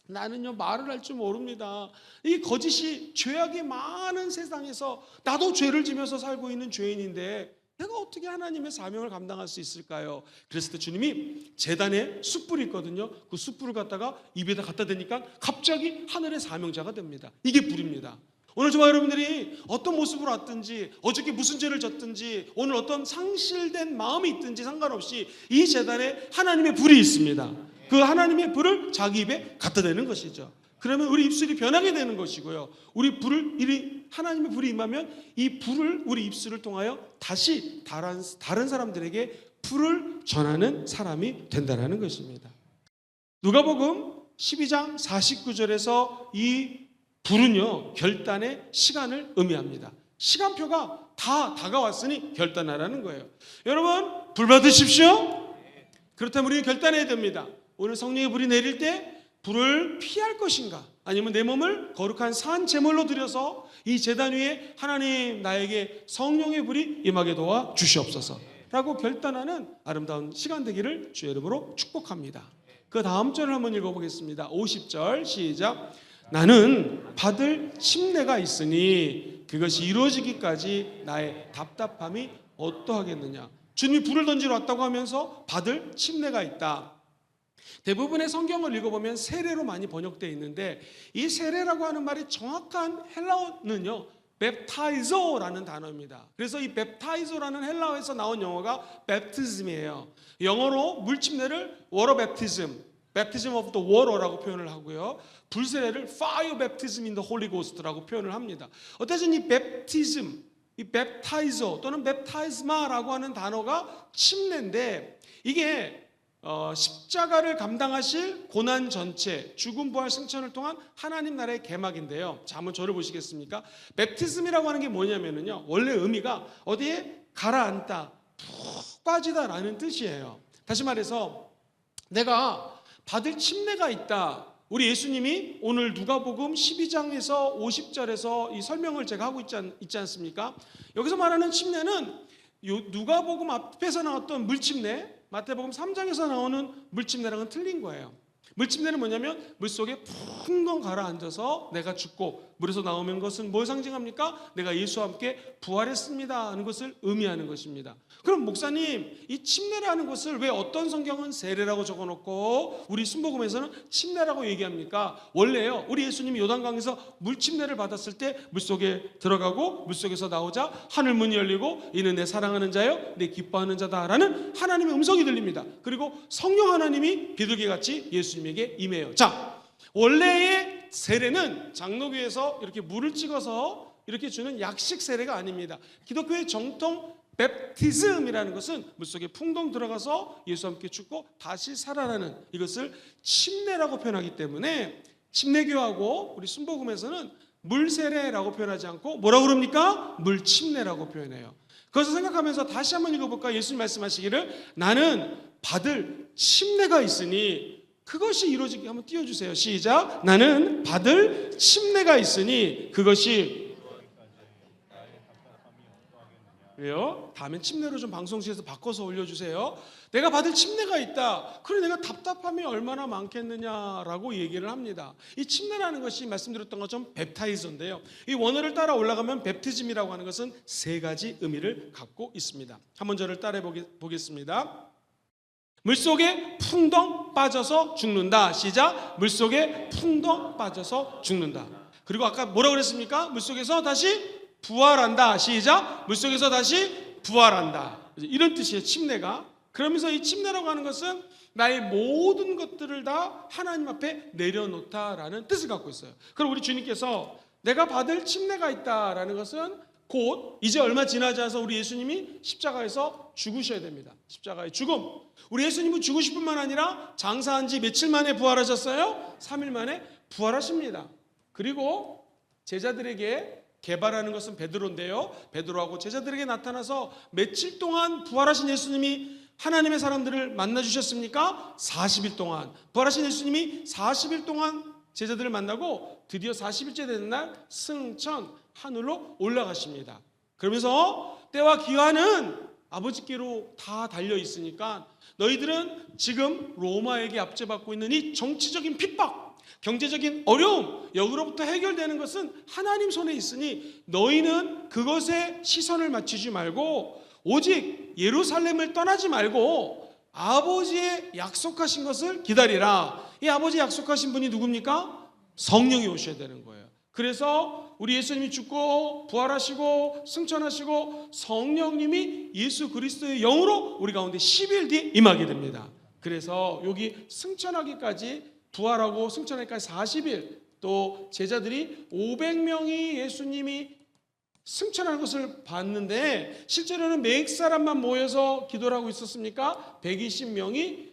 나는요 말을 할 줄 모릅니다. 이 거짓이 죄악이 많은 세상에서 나도 죄를 지면서 살고 있는 죄인인데 내가 어떻게 하나님의 사명을 감당할 수 있을까요? 그랬을 때 주님이 제단에 숯불이 있거든요. 그 숯불을 갖다가 입에다 갖다 대니까 갑자기 하늘의 사명자가 됩니다. 이게 불입니다. 오늘 저와 여러분들이 어떤 모습으로 왔든지, 어저께 무슨 죄를 졌든지, 오늘 어떤 상실된 마음이 있든지 상관없이 이 제단에 하나님의 불이 있습니다. 그 하나님의 불을 자기 입에 갖다 대는 것이죠. 그러면 우리 입술이 변하게 되는 것이고요, 하나님의 불이 임하면 이 불을 우리 입술을 통하여 다시 다른 사람들에게 불을 전하는 사람이 된다는 것입니다. 누가복음 12장 49절에서 이 불은요 결단의 시간을 의미합니다. 시간표가 다 다가왔으니 결단하라는 거예요. 여러분 불 받으십시오. 그렇다면 우리는 결단해야 됩니다. 오늘 성령의 불이 내릴 때 불을 피할 것인가, 아니면 내 몸을 거룩한 산 제물로 드려서 이 제단 위에 하나님 나에게 성령의 불이 임하게 도와 주시옵소서 라고 결단하는 아름다운 시간 되기를 주의 이름으로 축복합니다. 그 다음 절을 한번 읽어보겠습니다. 50절 시작. 나는 받을 침례가 있으니 그것이 이루어지기까지 나의 답답함이 어떠하겠느냐. 주님이 불을 던지러 왔다고 하면서 받을 침례가 있다. 대부분의 성경을 읽어보면 세례로 많이 번역되어 있는데 이 세례라고 하는 말이 정확한 헬라어는요 baptizo라는 단어입니다. 그래서 이 baptizo라는 헬라어에서 나온 영어가 baptism이에요. 영어로 물침례를 water baptism, baptism of the water라고 표현을 하고요, 불세례를 fire baptism in the Holy Ghost라고 표현을 합니다. 어쨌든 이 baptism, 이 baptizo 또는 baptisma라고 하는 단어가 침례인데, 이게 십자가를 감당하실 고난 전체, 죽음 부활 승천을 통한 하나님 나라의 개막인데요. 자, 한번 저를 보시겠습니까? 뵙티즘이라고 하는 게 뭐냐면요, 원래 의미가 어디에 가라앉다, 푹 빠지다라는 뜻이에요. 다시 말해서 내가 받을 침례가 있다. 우리 예수님이 오늘 누가복음 12장에서 50절에서 이 설명을 제가 하고 있지 않습니까? 여기서 말하는 침례는 누가복음 앞에서 나왔던 물침례, 마태복음 3장에서 나오는 물침례랑은 틀린 거예요. 물침례는 뭐냐면 물속에 풍덩 가라앉아서 내가 죽고 물에서 나오는 것은 뭘 상징합니까? 내가 예수와 함께 부활했습니다 하는 것을 의미하는 것입니다. 그럼 목사님, 이 침례라는 것을 왜 어떤 성경은 세례라고 적어놓고 우리 순복음에서는 침례라고 얘기합니까? 원래요, 우리 예수님이 요단강에서 물침례를 받았을 때 물속에 들어가고 물속에서 나오자 하늘 문이 열리고 이는 내 사랑하는 자요 내 기뻐하는 자다라는 하나님의 음성이 들립니다. 그리고 성령 하나님이 비둘기같이 예수님에게 임해요. 자, 원래의 세례는 장로교에서 이렇게 물을 찍어서 이렇게 주는 약식 세례가 아닙니다. 기독교의 정통 뵙티즘이라는 것은 물속에 풍덩 들어가서 예수와 함께 죽고 다시 살아나는, 이것을 침례라고 표현하기 때문에 침례교하고 우리 순복음에서는 물세례라고 표현하지 않고 뭐라고 그럽니까? 물침례라고 표현해요. 그것을 생각하면서 다시 한번 읽어볼까? 예수님 말씀하시기를 나는 받을 침례가 있으니 그것이 이루어지게, 한번 띄워주세요. 시작. 나는 받을 침례가 있으니 그것이, 그래요? 다음엔 침례로 좀 방송실에서 바꿔서 올려주세요. 내가 받을 침례가 있다. 그래, 내가 답답함이 얼마나 많겠느냐라고 얘기를 합니다. 이 침례라는 것이 말씀드렸던 것처럼 뵙타이저인데요, 이 원어를 따라 올라가면 뵙티즘이라고 하는 것은 세 가지 의미를 갖고 있습니다. 한번 저를 따라해 보겠습니다. 물속에 풍덩 빠져서 죽는다. 시작. 물속에 풍덩 빠져서 죽는다. 그리고 아까 뭐라고 그랬습니까? 물속에서 다시 부활한다. 시작. 물속에서 다시 부활한다. 이런 뜻이에요, 침례가. 그러면서 이 침례라고 하는 것은 나의 모든 것들을 다 하나님 앞에 내려놓다라는 뜻을 갖고 있어요. 그럼 우리 주님께서 내가 받을 침례가 있다라는 것은 곧 이제 얼마 지나지 않아서 우리 예수님이 십자가에서 죽으셔야 됩니다. 십자가의 죽음. 우리 예수님은 죽으실 뿐만 아니라 장사한 지 며칠 만에 부활하셨어요? 3일 만에 부활하십니다. 그리고 제자들에게 개발하는 것은 베드로인데요, 베드로하고 제자들에게 나타나서 며칠 동안 부활하신 예수님이 하나님의 사람들을 만나 주셨습니까? 40일 동안. 부활하신 예수님이 40일 동안 제자들을 만나고 드디어 40일째 되는 날 승천, 하늘로 올라가십니다. 그러면서 때와 기한은 아버지께로 다 달려 있으니까 너희들은 지금 로마에게 압제받고 있는 이 정치적인 핍박, 경제적인 어려움, 여기로부터 해결되는 것은 하나님 손에 있으니 너희는 그것에 시선을 맞추지 말고 오직 예루살렘을 떠나지 말고 아버지의 약속하신 것을 기다리라. 이 아버지 약속하신 분이 누굽니까? 성령이 오셔야 되는 거예요. 그래서 우리 예수님이 죽고 부활하시고 승천하시고 성령님이 예수 그리스도의 영으로 우리 가운데 10일 뒤에 임하게 됩니다. 그래서 여기 승천하기까지, 부활하고 승천하기까지 40일, 또 제자들이 500명이 예수님이 승천하는 것을 봤는데 실제로는 몇 사람만 모여서 기도를 하고 있었습니까? 120명이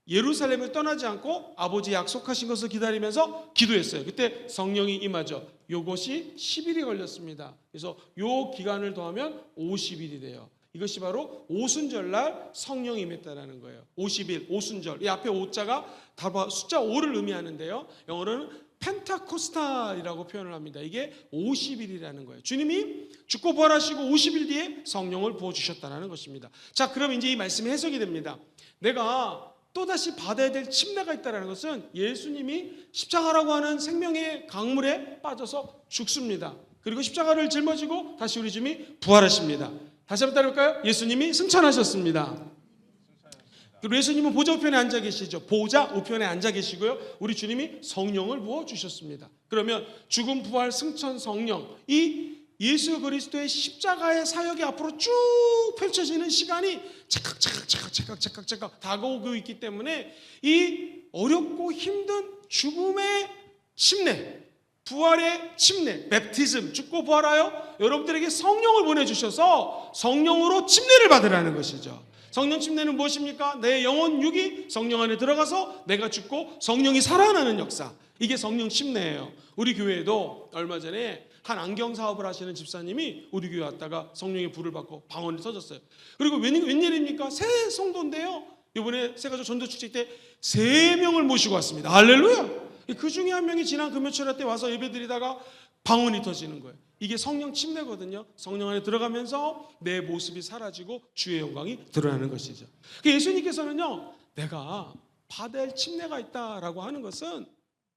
예루살렘을 떠나지 않고 아버지 약속하신 것을 기다리면서 기도했어요. 그때 성령이 임하죠. 요것이 10일이 걸렸습니다. 그래서 요 기간을 더하면 50일이 돼요. 이것이 바로 오순절날 성령이 임했다는 거예요. 50일, 오순절. 이 앞에 오자가 다 숫자 5를 의미하는데요. 영어로는 펜타코스탈이라고 표현을 합니다. 이게 50일이라는 거예요. 주님이 죽고 부활하시고 50일 뒤에 성령을 부어주셨다는 것입니다. 자, 그럼 이제 이 말씀이 해석이 됩니다. 내가 또다시 받아야 될 침례가 있다는 것은 예수님이 십자가라고 하는 생명의 강물에 빠져서 죽습니다. 그리고 십자가를 짊어지고 다시 우리 주님이 부활하십니다. 다시 한번 따라볼까요? 예수님이 승천하셨습니다. 그리고 예수님은 보좌 우편에 앉아 계시죠. 보좌 우편에 앉아 계시고요. 우리 주님이 성령을 부어주셨습니다. 그러면 죽음, 부활, 승천, 성령, 이 예수 그리스도의 십자가의 사역이 앞으로 쭉 펼쳐지는 시간이 착각 다가오고 있기 때문에 이 어렵고 힘든 죽음의 침례, 부활의 침례, 베프티즘, 죽고 부활하여 여러분들에게 성령을 보내주셔서 성령으로 침례를 받으라는 것이죠. 성령 침례는 무엇입니까? 내 영혼 육이 성령 안에 들어가서 내가 죽고 성령이 살아나는 역사. 이게 성령 침례예요. 우리 교회에도 얼마 전에 한 안경 사업을 하시는 집사님이 우리 교회 왔다가 성령의 불을 받고 방언이 터졌어요. 그리고 웬일입니까? 새 성도인데요. 이번에 새가족 전도 축제 때 3명을 모시고 왔습니다. 할렐루야. 그 중에 한 명이 지난 금요철 때 와서 예배드리다가 방언이 터지는 거예요. 이게 성령 침례거든요. 성령 안에 들어가면서 내 모습이 사라지고 주의 영광이 드러나는 것이죠. 예수님께서는요, 내가 받아야 할 침례가 있다라고 하는 것은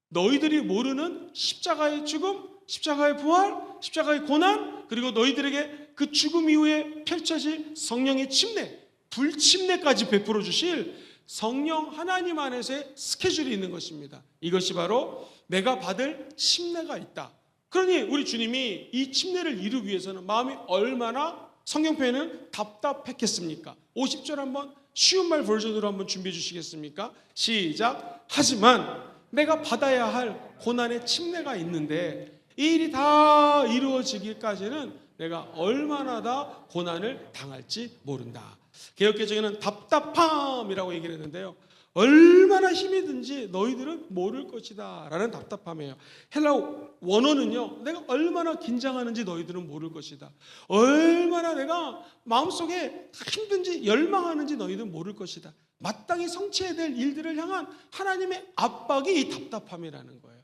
너희들이 모르는 십자가의 죽음, 십자가의 부활, 십자가의 고난, 그리고 너희들에게 그 죽음 이후에 펼쳐질 성령의 침례, 불침례까지 베풀어 주실 성령 하나님 안에서의 스케줄이 있는 것입니다. 이것이 바로 내가 받을 침례가 있다. 그러니 우리 주님이 이 침례를 이루기 위해서는 마음이 얼마나, 성경 표현은 답답했겠습니까? 50절 한번 쉬운 말 버전으로 한번 준비해 주시겠습니까? 시작. 하지만 내가 받아야 할 고난의 침례가 있는데 이 일이 다 이루어지기까지는 내가 얼마나 다 고난을 당할지 모른다. 개역개정에는 답답함이라고 얘기를 했는데요, 얼마나 힘이 든지 너희들은 모를 것이다 라는 답답함이에요. 헬라 원어는요, 내가 얼마나 긴장하는지 너희들은 모를 것이다. 얼마나 내가 마음속에 힘든지 열망하는지 너희들은 모를 것이다. 마땅히 성취해야 될 일들을 향한 하나님의 압박이 이 답답함이라는 거예요.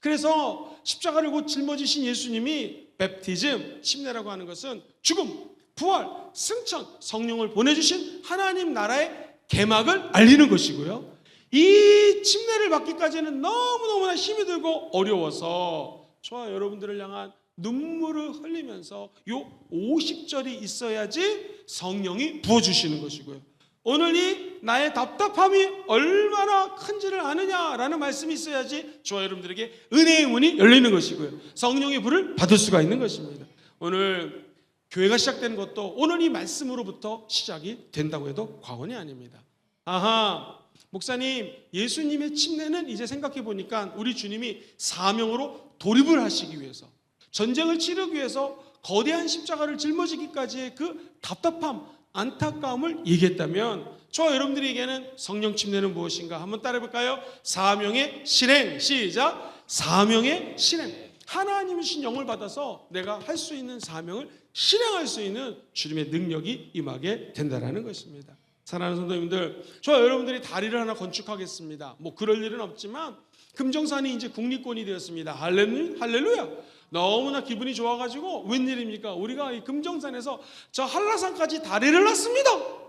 그래서 십자가를 곧 짊어지신 예수님이 베프티즘, 침례라고 하는 것은 죽음, 부활, 승천, 성령을 보내주신 하나님 나라의 개막을 알리는 것이고요. 이 침례를 받기까지는 너무너무나 힘이 들고 어려워서 저와 여러분들을 향한 눈물을 흘리면서 요 50절이 있어야지 성령이 부어주시는 것이고요. 오늘 이 나의 답답함이 얼마나 큰지를 아느냐라는 말씀이 있어야지 저와 여러분들에게 은혜의 문이 열리는 것이고요. 성령의 불을 받을 수가 있는 것입니다. 오늘 교회가 시작되는 것도 오늘 이 말씀으로부터 시작이 된다고 해도 과언이 아닙니다. 아하, 목사님, 예수님의 침례는 이제 생각해 보니까 우리 주님이 사명으로 돌입을 하시기 위해서, 전쟁을 치르기 위해서 거대한 십자가를 짊어지기까지의 그 답답함, 안타까움을 얘기했다면 저와 여러분들에게는 성령 침례는 무엇인가 한번 따라해볼까요? 사명의 실행. 시작. 사명의 실행. 하나님이 주신 영을 받아서 내가 할 수 있는 사명을 실행할 수 있는 주님의 능력이 임하게 된다는 것입니다. 사랑하는 성도님들, 저와 여러분들이 다리를 하나 건축하겠습니다. 뭐 그럴 일은 없지만 금정산이 이제 국립공원이 되었습니다. 할렐루야. 너무나 기분이 좋아가지고 웬일입니까? 우리가 이 금정산에서 저 한라산까지 다리를 놨습니다.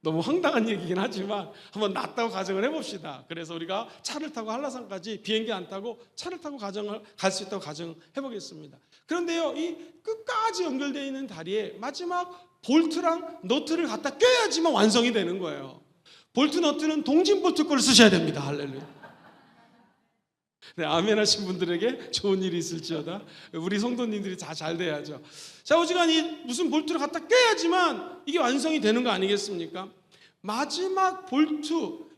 너무 황당한 얘기긴 하지만 한번 놨다고 가정을 해봅시다. 그래서 우리가 차를 타고 한라산까지, 비행기 안 타고 차를 타고 갈 수 있다고 가정해보겠습니다. 그런데요, 이 끝까지 연결되어 있는 다리에 마지막 볼트랑 너트를 갖다 껴야지만 완성이 되는 거예요. 볼트 너트는 동진 볼트 걸 쓰셔야 됩니다. 할렐루야. 네, 아멘 하신 분들에게 좋은 일이 있을지어다. 우리 성도님들이 다 잘 돼야죠. 자, 오지간 이 무슨 볼트를 갖다 껴야지만 이게 완성이 되는 거 아니겠습니까? 마지막 볼트,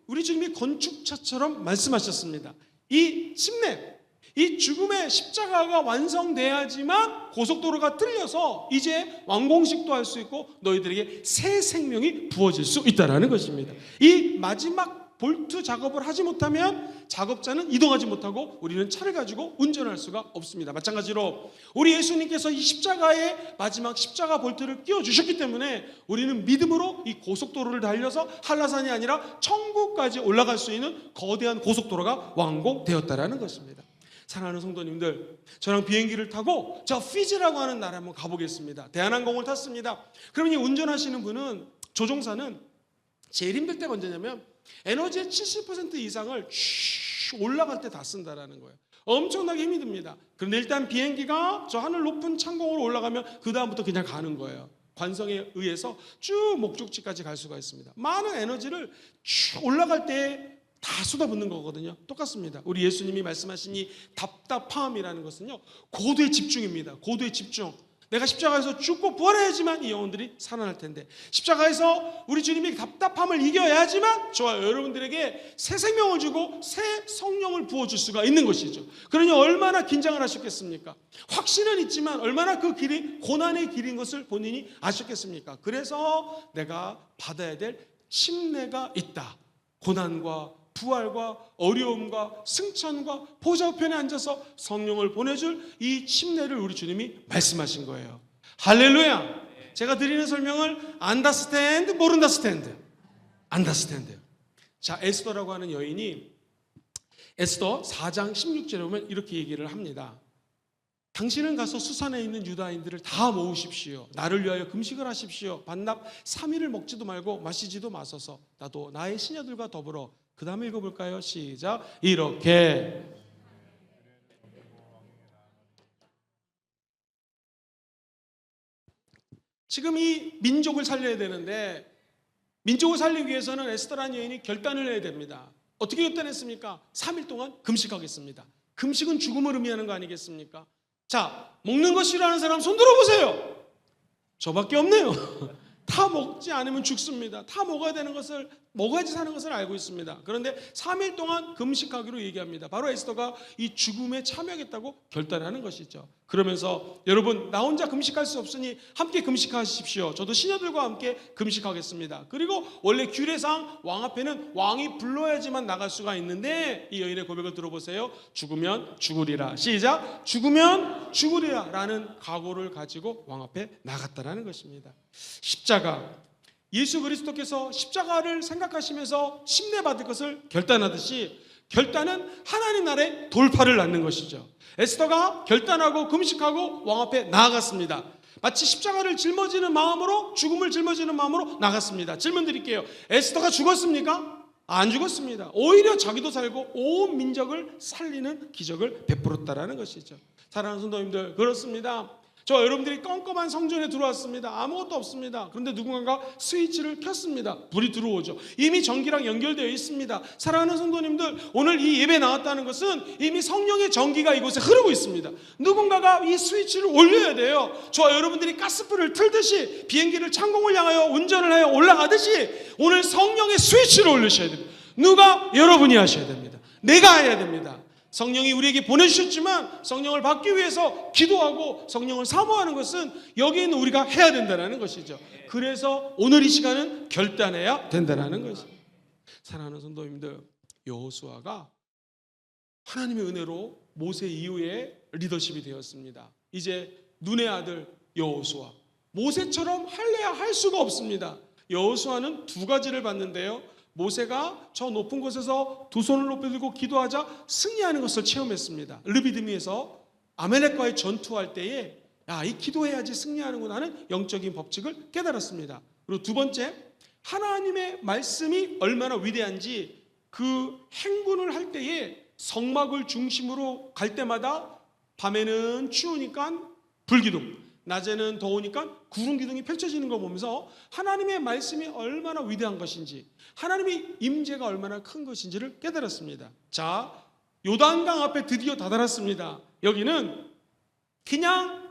우리 주님이 건축자처럼 말씀하셨습니다. 이 침례, 이 죽음의 십자가가 완성돼야지만 고속도로가 뚫려서 이제 완공식도 할 수 있고 너희들에게 새 생명이 부어질 수 있다는 것입니다. 이 마지막 볼트 작업을 하지 못하면 작업자는 이동하지 못하고 우리는 차를 가지고 운전할 수가 없습니다. 마찬가지로 우리 예수님께서 이 십자가에 마지막 십자가 볼트를 끼워주셨기 때문에 우리는 믿음으로 이 고속도로를 달려서 한라산이 아니라 천국까지 올라갈 수 있는 거대한 고속도로가 완공되었다는 것입니다. 사랑하는 성도님들, 저랑 비행기를 타고 저 피지라고 하는 나라에 한번 가보겠습니다. 대한항공을 탔습니다. 그러면 이 운전하시는 분은, 조종사는 제일 힘들 때가 언제냐면 에너지의 70% 이상을 올라갈 때 다 쓴다라는 거예요. 엄청나게 힘이 듭니다. 그런데 일단 비행기가 저 하늘 높은 창공으로 올라가면 그 다음부터 그냥 가는 거예요. 관성에 의해서 쭉 목적지까지 갈 수가 있습니다. 많은 에너지를 쭉 올라갈 때 다 쏟아붓는 거거든요. 똑같습니다. 우리 예수님이 말씀하신 이 답답함이라는 것은요, 고도의 집중입니다. 고도의 집중. 내가 십자가에서 죽고 부활해야지만 이 영혼들이 살아날 텐데, 십자가에서 우리 주님이 답답함을 이겨야지만 저와 여러분들에게 새 생명을 주고 새 성령을 부어줄 수가 있는 것이죠. 그러니 얼마나 긴장을 하셨겠습니까? 확신은 있지만 얼마나 그 길이 고난의 길인 것을 본인이 아셨겠습니까? 그래서 내가 받아야 될 침례가 있다. 고난과 부활과 어려움과 승천과 보좌우편에 앉아서 성령을 보내줄 이 침례를 우리 주님이 말씀하신 거예요. 할렐루야. 제가 드리는 설명을 understand, 모른다스탠드. understand. 자, 에스더라고 하는 여인이 에스더 4장 16절에 보면 이렇게 얘기를 합니다. 당신은 가서 수산에 있는 유다인들을 다 모으십시오. 나를 위하여 금식을 하십시오. 반납 3일을 먹지도 말고 마시지도 마소서. 나도 나의 시녀들과 더불어. 그 다음에 읽어볼까요? 시작. 이렇게. 지금 이 민족을 살려야 되는데, 민족을 살리기 위해서는 에스더라는 여인이 결단을 해야 됩니다. 어떻게 결단했습니까? 3일 동안 금식하겠습니다. 금식은 죽음을 의미하는 거 아니겠습니까? 자, 먹는 거 싫어하는 사람 손 들어보세요. 저밖에 없네요. 다 먹지 않으면 죽습니다. 다 먹어야 되는 것을, 먹어야지 사는 것을 알고 있습니다. 그런데 3일 동안 금식하기로 얘기합니다. 바로 에스더가 이 죽음에 참여하겠다고 결단하는 것이죠. 그러면서 여러분, 나 혼자 금식할 수 없으니 함께 금식하십시오. 저도 시녀들과 함께 금식하겠습니다. 그리고 원래 규례상 왕 앞에는 왕이 불러야지만 나갈 수가 있는데, 이 여인의 고백을 들어보세요. 죽으면 죽으리라. 시작. 죽으면 죽으리라 라는 각오를 가지고 왕 앞에 나갔다라는 것입니다. 십자가, 예수 그리스도께서 십자가를 생각하시면서 침례받을 것을 결단하듯이 결단은 하나님 나라의 돌파를 낳는 것이죠. 에스더가 결단하고 금식하고 왕 앞에 나아갔습니다. 마치 십자가를 짊어지는 마음으로, 죽음을 짊어지는 마음으로 나갔습니다. 질문 드릴게요. 에스더가 죽었습니까? 안 죽었습니다. 오히려 자기도 살고 온 민족을 살리는 기적을 베풀었다라는 것이죠. 사랑하는 성도님들, 그렇습니다. 저 여러분들이 껌껌한 성전에 들어왔습니다. 아무것도 없습니다. 그런데 누군가가 스위치를 켰습니다. 불이 들어오죠. 이미 전기랑 연결되어 있습니다. 사랑하는 성도님들, 오늘 이 예배 나왔다는 것은 이미 성령의 전기가 이곳에 흐르고 있습니다. 누군가가 이 스위치를 올려야 돼요. 저와 여러분들이 가스불을 틀듯이 비행기를 창공을 향하여 운전을 하여 올라가듯이 오늘 성령의 스위치를 올리셔야 됩니다. 누가? 여러분이 하셔야 됩니다. 내가 해야 됩니다. 성령이 우리에게 보내주셨지만 성령을 받기 위해서 기도하고 성령을 사모하는 것은 여기 있는 우리가 해야 된다는 것이죠. 그래서 오늘 이 시간은 결단해야 된다는 것이죠. 사랑하는 성도님들, 여호수아가 하나님의 은혜로 모세 이후에 리더십이 되었습니다. 이제 눈의 아들 여호수아, 모세처럼 할래야 할 수가 없습니다. 여호수아는 두 가지를 받는데요, 모세가 저 높은 곳에서 두 손을 높이 들고 기도하자 승리하는 것을 체험했습니다. 르비드미에서 아멜렉과의 전투할 때에 이 기도해야지 승리하는구나 하는 영적인 법칙을 깨달았습니다. 그리고 두 번째, 하나님의 말씀이 얼마나 위대한지 그 행군을 할 때에 성막을 중심으로 갈 때마다 밤에는 추우니까 불기둥, 낮에는 더우니까 구름 기둥이 펼쳐지는 거 보면서 하나님의 말씀이 얼마나 위대한 것인지, 하나님의 임재가 얼마나 큰 것인지를 깨달았습니다. 자, 요단강 앞에 드디어 다다랐습니다. 여기는 그냥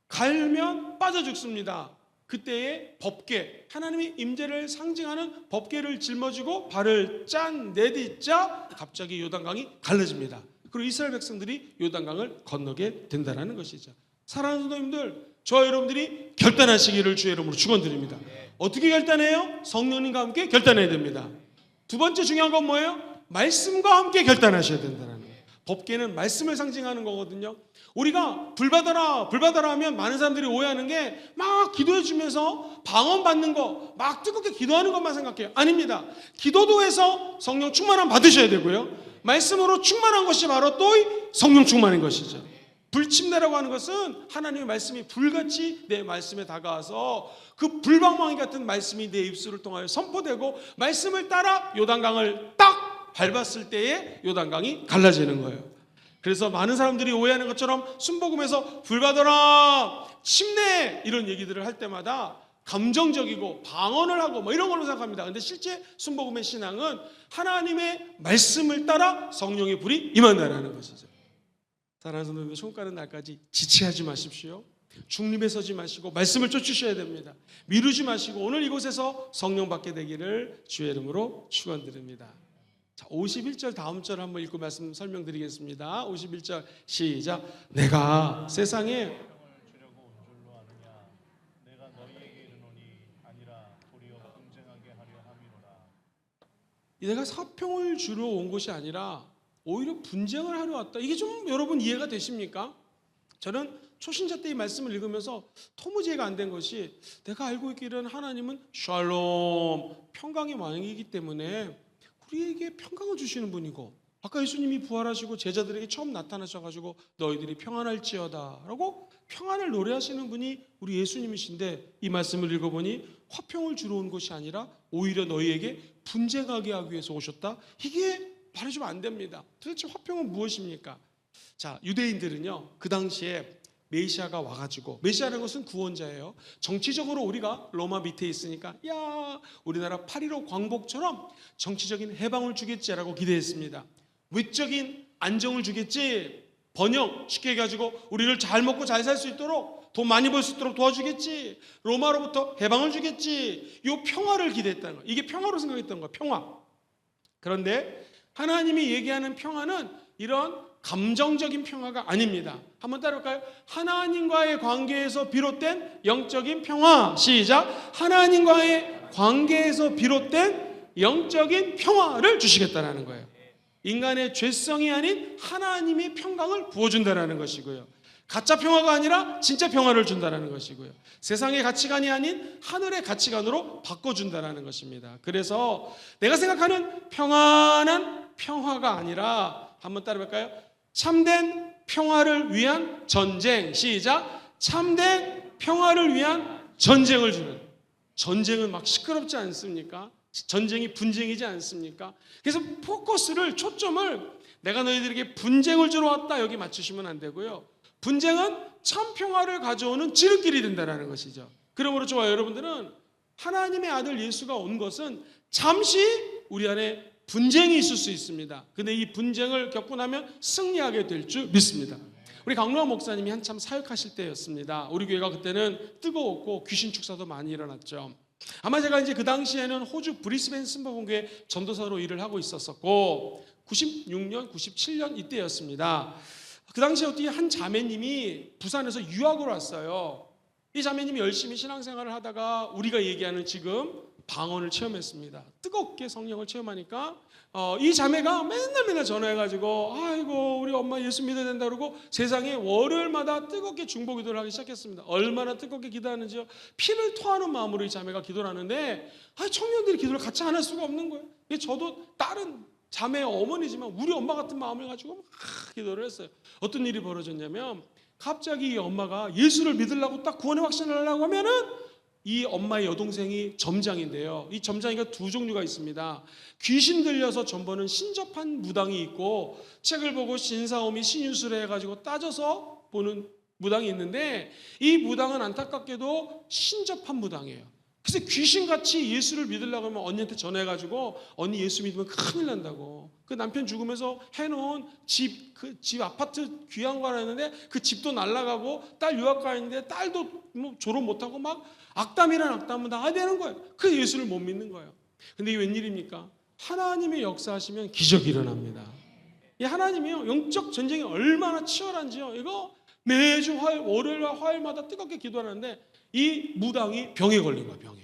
갈면 빠져 죽습니다. 그때의 법궤, 하나님의 임재를 상징하는 법궤를 짊어지고 발을 짠 내딛자 갑자기 요단강이 갈라집니다. 그리고 이스라엘 백성들이 요단강을 건너게 된다는 것이죠. 사랑하는 성도님들, 저와 여러분들이 결단하시기를 주의 이름으로 축원드립니다. 어떻게 결단해요? 성령님과 함께 결단해야 됩니다. 두 번째 중요한 건 뭐예요? 말씀과 함께 결단하셔야 된다는 거예요. 법궤는 말씀을 상징하는 거거든요. 우리가 불받아라 불받아라 하면 많은 사람들이 오해하는 게 막 기도해 주면서 방언 받는 거, 막 뜨겁게 기도하는 것만 생각해요. 아닙니다. 기도도 해서 성령 충만함 받으셔야 되고요, 말씀으로 충만한 것이 바로 또 성령 충만인 것이죠. 불침례라고 하는 것은 하나님의 말씀이 불같이 내 말씀에 다가와서 그 불방망이 같은 말씀이 내 입술을 통하여 선포되고 말씀을 따라 요단강을 딱 밟았을 때에 요단강이 갈라지는 거예요. 그래서 많은 사람들이 오해하는 것처럼 순복음에서 불받아라, 침례 이런 얘기들을 할 때마다 감정적이고 방언을 하고 뭐 이런 걸로 생각합니다. 근데 실제 순복음의 신앙은 하나님의 말씀을 따라 성령의 불이 임한다는 것이죠. 사랑하는 성도님들, 천국 가는 날까지 지체하지 마십시오. 중립에 서지 마시고 말씀을 쫓으셔야 됩니다. 미루지 마시고 오늘 이곳에서 성령 받게 되기를 주의 이름으로 축원드립니다. 자, 51절 다음 절 한번 읽고 말씀 설명드리겠습니다. 51절 시작. 내가 세상에 내가 사평을 주러 온 것이 아니라 오히려 분쟁을 하러 왔다. 이게 좀 여러분 이해가 되십니까? 저는 초신자 때 이 말씀을 읽으면서 도무지 이해가 안 된 것이, 내가 알고 있기로는 하나님은 샬롬, 평강의 왕이기 때문에 우리에게 평강을 주시는 분이고, 아까 예수님이 부활하시고 제자들에게 처음 나타나셔가지고 너희들이 평안할지어다 라고 평안을 노래하시는 분이 우리 예수님이신데, 이 말씀을 읽어보니 화평을 주러 온 것이 아니라 오히려 너희에게 분쟁하게 하기 위해서 오셨다. 이게 말해주면 안 됩니다. 도대체 화평은 무엇입니까? 자, 유대인들은요, 그 당시에 메시아가 와가지고, 메시아라는 것은 구원자예요. 정치적으로 우리가 로마 밑에 있으니까 야, 우리나라 8.15 광복처럼 정치적인 해방을 주겠지라고 기대했습니다. 외적인 안정을 주겠지, 번영 쉽게 해가지고 우리를 잘 먹고 잘 살 수 있도록, 돈 많이 벌 수 있도록 도와주겠지, 로마로부터 해방을 주겠지, 이 평화를 기대했다는 거예요. 이게 평화로 생각했던 거예요. 평화. 그런데 하나님이 얘기하는 평화는 이런 감정적인 평화가 아닙니다. 한번 따라볼까요? 하나님과의 관계에서 비롯된 영적인 평화. 시작. 하나님과의 관계에서 비롯된 영적인 평화를 주시겠다는 거예요. 인간의 죄성이 아닌 하나님의 평강을 부어준다는 것이고요, 가짜 평화가 아니라 진짜 평화를 준다는 것이고요, 세상의 가치관이 아닌 하늘의 가치관으로 바꿔준다는 것입니다. 그래서 내가 생각하는 평안한 평화가 아니라, 한번 따라볼까요? 참된 평화를 위한 전쟁. 시작. 참된 평화를 위한 전쟁을 주는. 전쟁은 막 시끄럽지 않습니까? 전쟁이 분쟁이지 않습니까? 그래서 포커스를, 초점을 내가 너희들에게 분쟁을 주러 왔다 여기 맞추시면 안 되고요, 분쟁은 참 평화를 가져오는 지름길이 된다는 것이죠. 그러므로 저와 여러분들은 하나님의 아들 예수가 온 것은 잠시 우리 안에 분쟁이 있을 수 있습니다. 근데 이 분쟁을 겪고 나면 승리하게 될 줄 믿습니다. 우리 강로아 목사님이 한참 사역하실 때였습니다. 우리 교회가 그때는 뜨거웠고 귀신 축사도 많이 일어났죠. 아마 제가 이제 그 당시에는 호주 브리스벤 순복음교회 전도사로 일을 하고 있었었고, 96년, 97년 이때였습니다. 그 당시에 어떻게 한 자매님이 부산에서 유학을 왔어요. 이 자매님이 열심히 신앙생활을 하다가 우리가 얘기하는 지금 방언을 체험했습니다. 뜨겁게 성령을 체험하니까 이 자매가 맨날 전화해가지고, 아이고 우리 엄마 예수 믿어야 된다 그러고 세상에 월요일마다 뜨겁게 중보기도를 하기 시작했습니다. 얼마나 뜨겁게 기도하는지요, 피를 토하는 마음으로 이 자매가 기도를 하는데, 청년들이 기도를 같이 안 할 수가 없는 거예요. 저도 다른 자매의 어머니지만 우리 엄마 같은 마음을 가지고 막 기도를 했어요. 어떤 일이 벌어졌냐면, 갑자기 이 엄마가 예수를 믿으려고 딱 구원의 확신을 하려고 하면은, 이 엄마의 여동생이 점장인데요, 이 점장이가 두 종류가 있습니다. 귀신 들려서 전보는 신접한 무당이 있고, 책을 보고 신사오미 신유술을 해가지고 따져서 보는 무당이 있는데, 이 무당은 안타깝게도 신접한 무당이에요. 그래서 귀신같이 예수를 믿으려고 하면 언니한테 전화해가지고, 언니 예수 믿으면 큰일 난다고, 그 남편 죽으면서 해놓은 집, 그 집 아파트 귀한 거 하나 했는데 그 집도 날라가고, 딸 유학 가 있는데 딸도 뭐 졸업 못하고 막 악담이란 악담은 다 되는 거예요. 그래서 예수를 못 믿는 거예요. 근데 이게 웬일입니까? 하나님의 역사하시면 기적이 일어납니다. 이 하나님이요, 영적 전쟁이 얼마나 치열한지요. 이거 매주 월요일과 화요일마다 뜨겁게 기도하는데 이 무당이 병에 걸린 거야, 병에.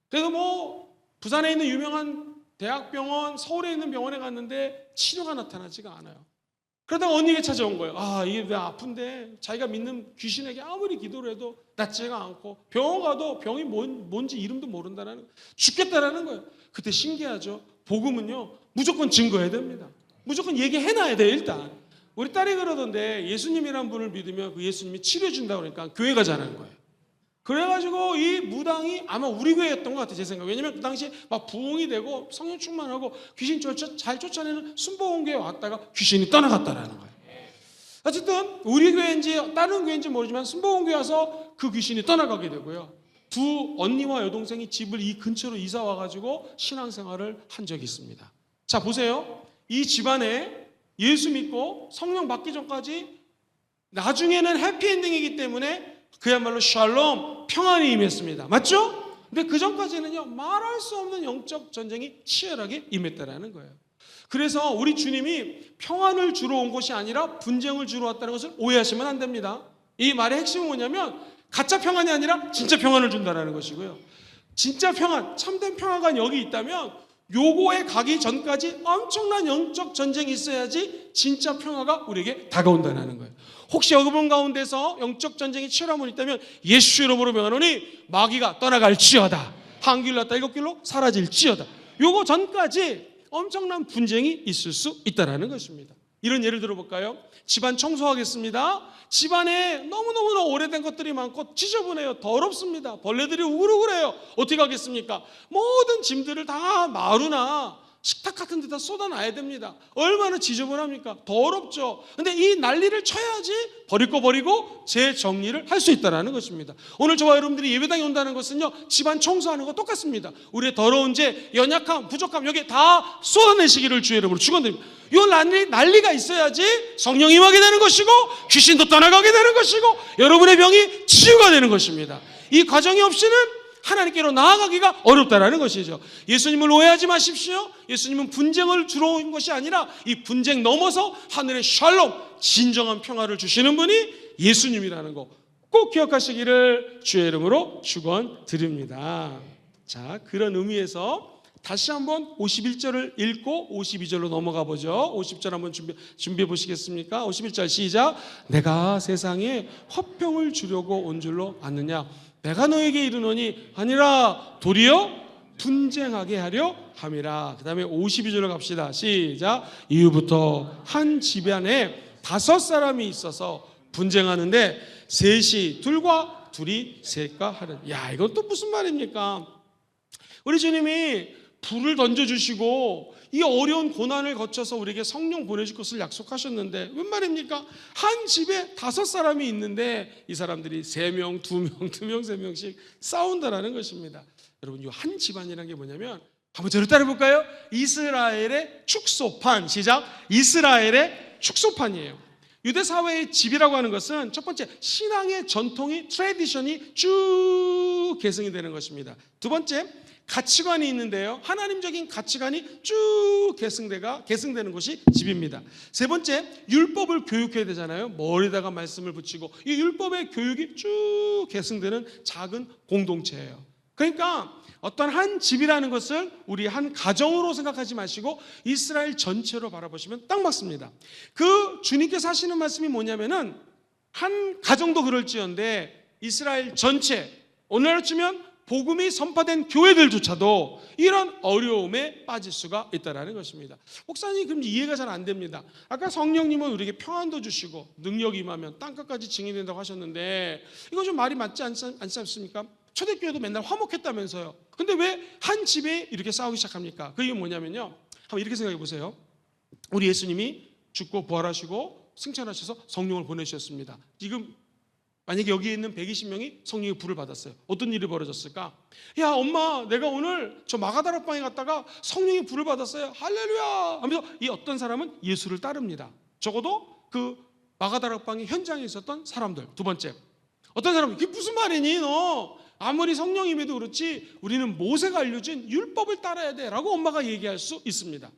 그래서 뭐 부산에 있는 유명한 대학병원, 서울에 있는 병원에 갔는데 치료가 나타나지가 않아요. 그러다가 언니가 찾아온 거예요. 아, 이게 왜 아픈데 자기가 믿는 귀신에게 아무리 기도를 해도 낫지가 않고 병원 가도 병이 뭔지 이름도 모른다는, 죽겠다라는 거예요. 그때 신기하죠. 복음은요, 무조건 증거해야 됩니다. 무조건 얘기해놔야 돼요. 일단 우리 딸이 그러던데 예수님이란 분을 믿으면 그 예수님이 치료해준다고 그러니까 교회 가자는 거예요. 그래가지고 이 무당이 아마 우리 교회였던 것 같아요, 제 생각. 왜냐면 그 당시에 막 부흥이 되고 성령 충만하고 귀신 잘 쫓아내는 순복음교회에 왔다가 귀신이 떠나갔다라는 거예요. 어쨌든 우리 교회인지 다른 교회인지 모르지만 순복음교회 와서 그 귀신이 떠나가게 되고요. 두 언니와 여동생이 집을 이 근처로 이사 와가지고 신앙생활을 한 적이 있습니다. 자, 보세요. 이 집안에 예수 믿고 성령 받기 전까지 나중에는 해피엔딩이기 때문에 그야말로 샬롬, 평안이 임했습니다. 맞죠? 근데 그 전까지는요, 말할 수 없는 영적 전쟁이 치열하게 임했다라는 거예요. 그래서 우리 주님이 평안을 주러 온 것이 아니라 분쟁을 주러 왔다는 것을 오해하시면 안 됩니다. 이 말의 핵심은 뭐냐면 가짜 평안이 아니라 진짜 평안을 준다는 것이고요. 진짜 평안, 참된 평화가 여기 있다면 요거에 가기 전까지 엄청난 영적 전쟁이 있어야지 진짜 평화가 우리에게 다가온다는 거예요. 혹시 여러분 가운데서 영적 전쟁이 치열한 분이 있다면 예수 이름으로 명하노니 마귀가 떠나갈지어다. 한 길로 왔다 일곱 길로 사라질지어다. 요거 전까지 엄청난 분쟁이 있을 수 있다는 것입니다. 이런 예를 들어볼까요? 집안 청소하겠습니다. 집안에 너무너무나 오래된 것들이 많고 지저분해요. 더럽습니다. 벌레들이 우글우글해요. 어떻게 하겠습니까? 모든 짐들을 다 마루나 식탁 같은 데다 쏟아놔야 됩니다. 얼마나 지저분합니까? 더럽죠. 근데 이 난리를 쳐야지 버릴 거 버리고 재정리를 할 수 있다는 것입니다. 오늘 저와 여러분들이 예배당에 온다는 것은요, 집안 청소하는 거 똑같습니다. 우리의 더러운 죄, 연약함, 부족함 여기 다 쏟아내시기를 주의 이름으로 축원드립니다. 이 난리가 있어야지 성령이 임하게 되는 것이고 귀신도 떠나가게 되는 것이고 여러분의 병이 치유가 되는 것입니다. 이 과정이 없이는 하나님께로 나아가기가 어렵다라는 것이죠. 예수님을 오해하지 마십시오. 예수님은 분쟁을 주러 온 것이 아니라 이 분쟁 넘어서 하늘의 샬롬, 진정한 평화를 주시는 분이 예수님이라는 거 꼭 기억하시기를 주의 이름으로 축원드립니다. 자, 그런 의미에서 다시 한번 51절을 읽고 52절로 넘어가 보죠. 50절 한번 준비해 보시겠습니까? 51절 시작. 내가 세상에 화평을 주려고 온 줄로 아느냐? 내가 너에게 이르노니 아니라 도리어 분쟁하게 하려 함이라. 그 다음에 52절로 갑시다. 시작. 이후부터 한 집안에 5사람이 있어서 분쟁하는데 셋이 둘과 둘이 셋과 하는. 야, 이건 또 무슨 말입니까? 우리 주님이 불을 던져주시고 이 어려운 고난을 거쳐서 우리에게 성령 보내줄 것을 약속하셨는데 웬 말입니까? 한 집에 5사람이 있는데 이 사람들이 3명, 2명, 2명, 3명씩 싸운다라는 것입니다. 여러분, 이 한 집안이라는 게 뭐냐면 한번 저를 따라해볼까요? 이스라엘의 축소판. 시작. 이스라엘의 축소판이에요. 유대 사회의 집이라고 하는 것은 첫 번째, 신앙의 전통이, 트래디션이 쭉 계승이 되는 것입니다. 두 번째, 가치관이 있는데요, 하나님적인 가치관이 쭉 계승되는 것이 집입니다. 세 번째, 율법을 교육해야 되잖아요. 머리에다가 말씀을 붙이고 이 율법의 교육이 쭉 계승되는 작은 공동체예요. 그러니까 어떤 한 집이라는 것을 우리 한 가정으로 생각하지 마시고 이스라엘 전체로 바라보시면 딱 맞습니다. 그 주님께서 하시는 말씀이 뭐냐면은 한 가정도 그럴지언데 이스라엘 전체, 오늘날 치면 복음이 선포된 교회들조차도 이런 어려움에 빠질 수가 있다는 것입니다. 목사님, 그럼 이해가 잘 안 됩니다. 아까 성령님은 우리에게 평안도 주시고 능력이 임하면 땅끝까지 증인된다고 하셨는데 이거 좀 말이 맞지 않지 않습니까? 초대교회도 맨날 화목했다면서요. 근데 왜 한 집에 이렇게 싸우기 시작합니까? 그게 뭐냐면요, 한번 이렇게 생각해 보세요. 우리 예수님이 죽고 부활하시고 승천하셔서 성령을 보내주셨습니다. 지금 만약에 여기에 있는 120명이 성령의 불을 받았어요. 어떤 일이 벌어졌을까? 야, 엄마, 내가 오늘 저 마가다락방에 갔다가 성령의 불을 받았어요. 할렐루야 하면서 이 어떤 사람은 예수를 따릅니다. 적어도 그 마가다락방의 현장에 있었던 사람들. 두 번째, 어떤 사람은 이게 무슨 말이니 너? 아무리 성령임에도 그렇지 우리는 모세가 알려준 율법을 따라야 돼 라고 엄마가 얘기할 수 있습니다.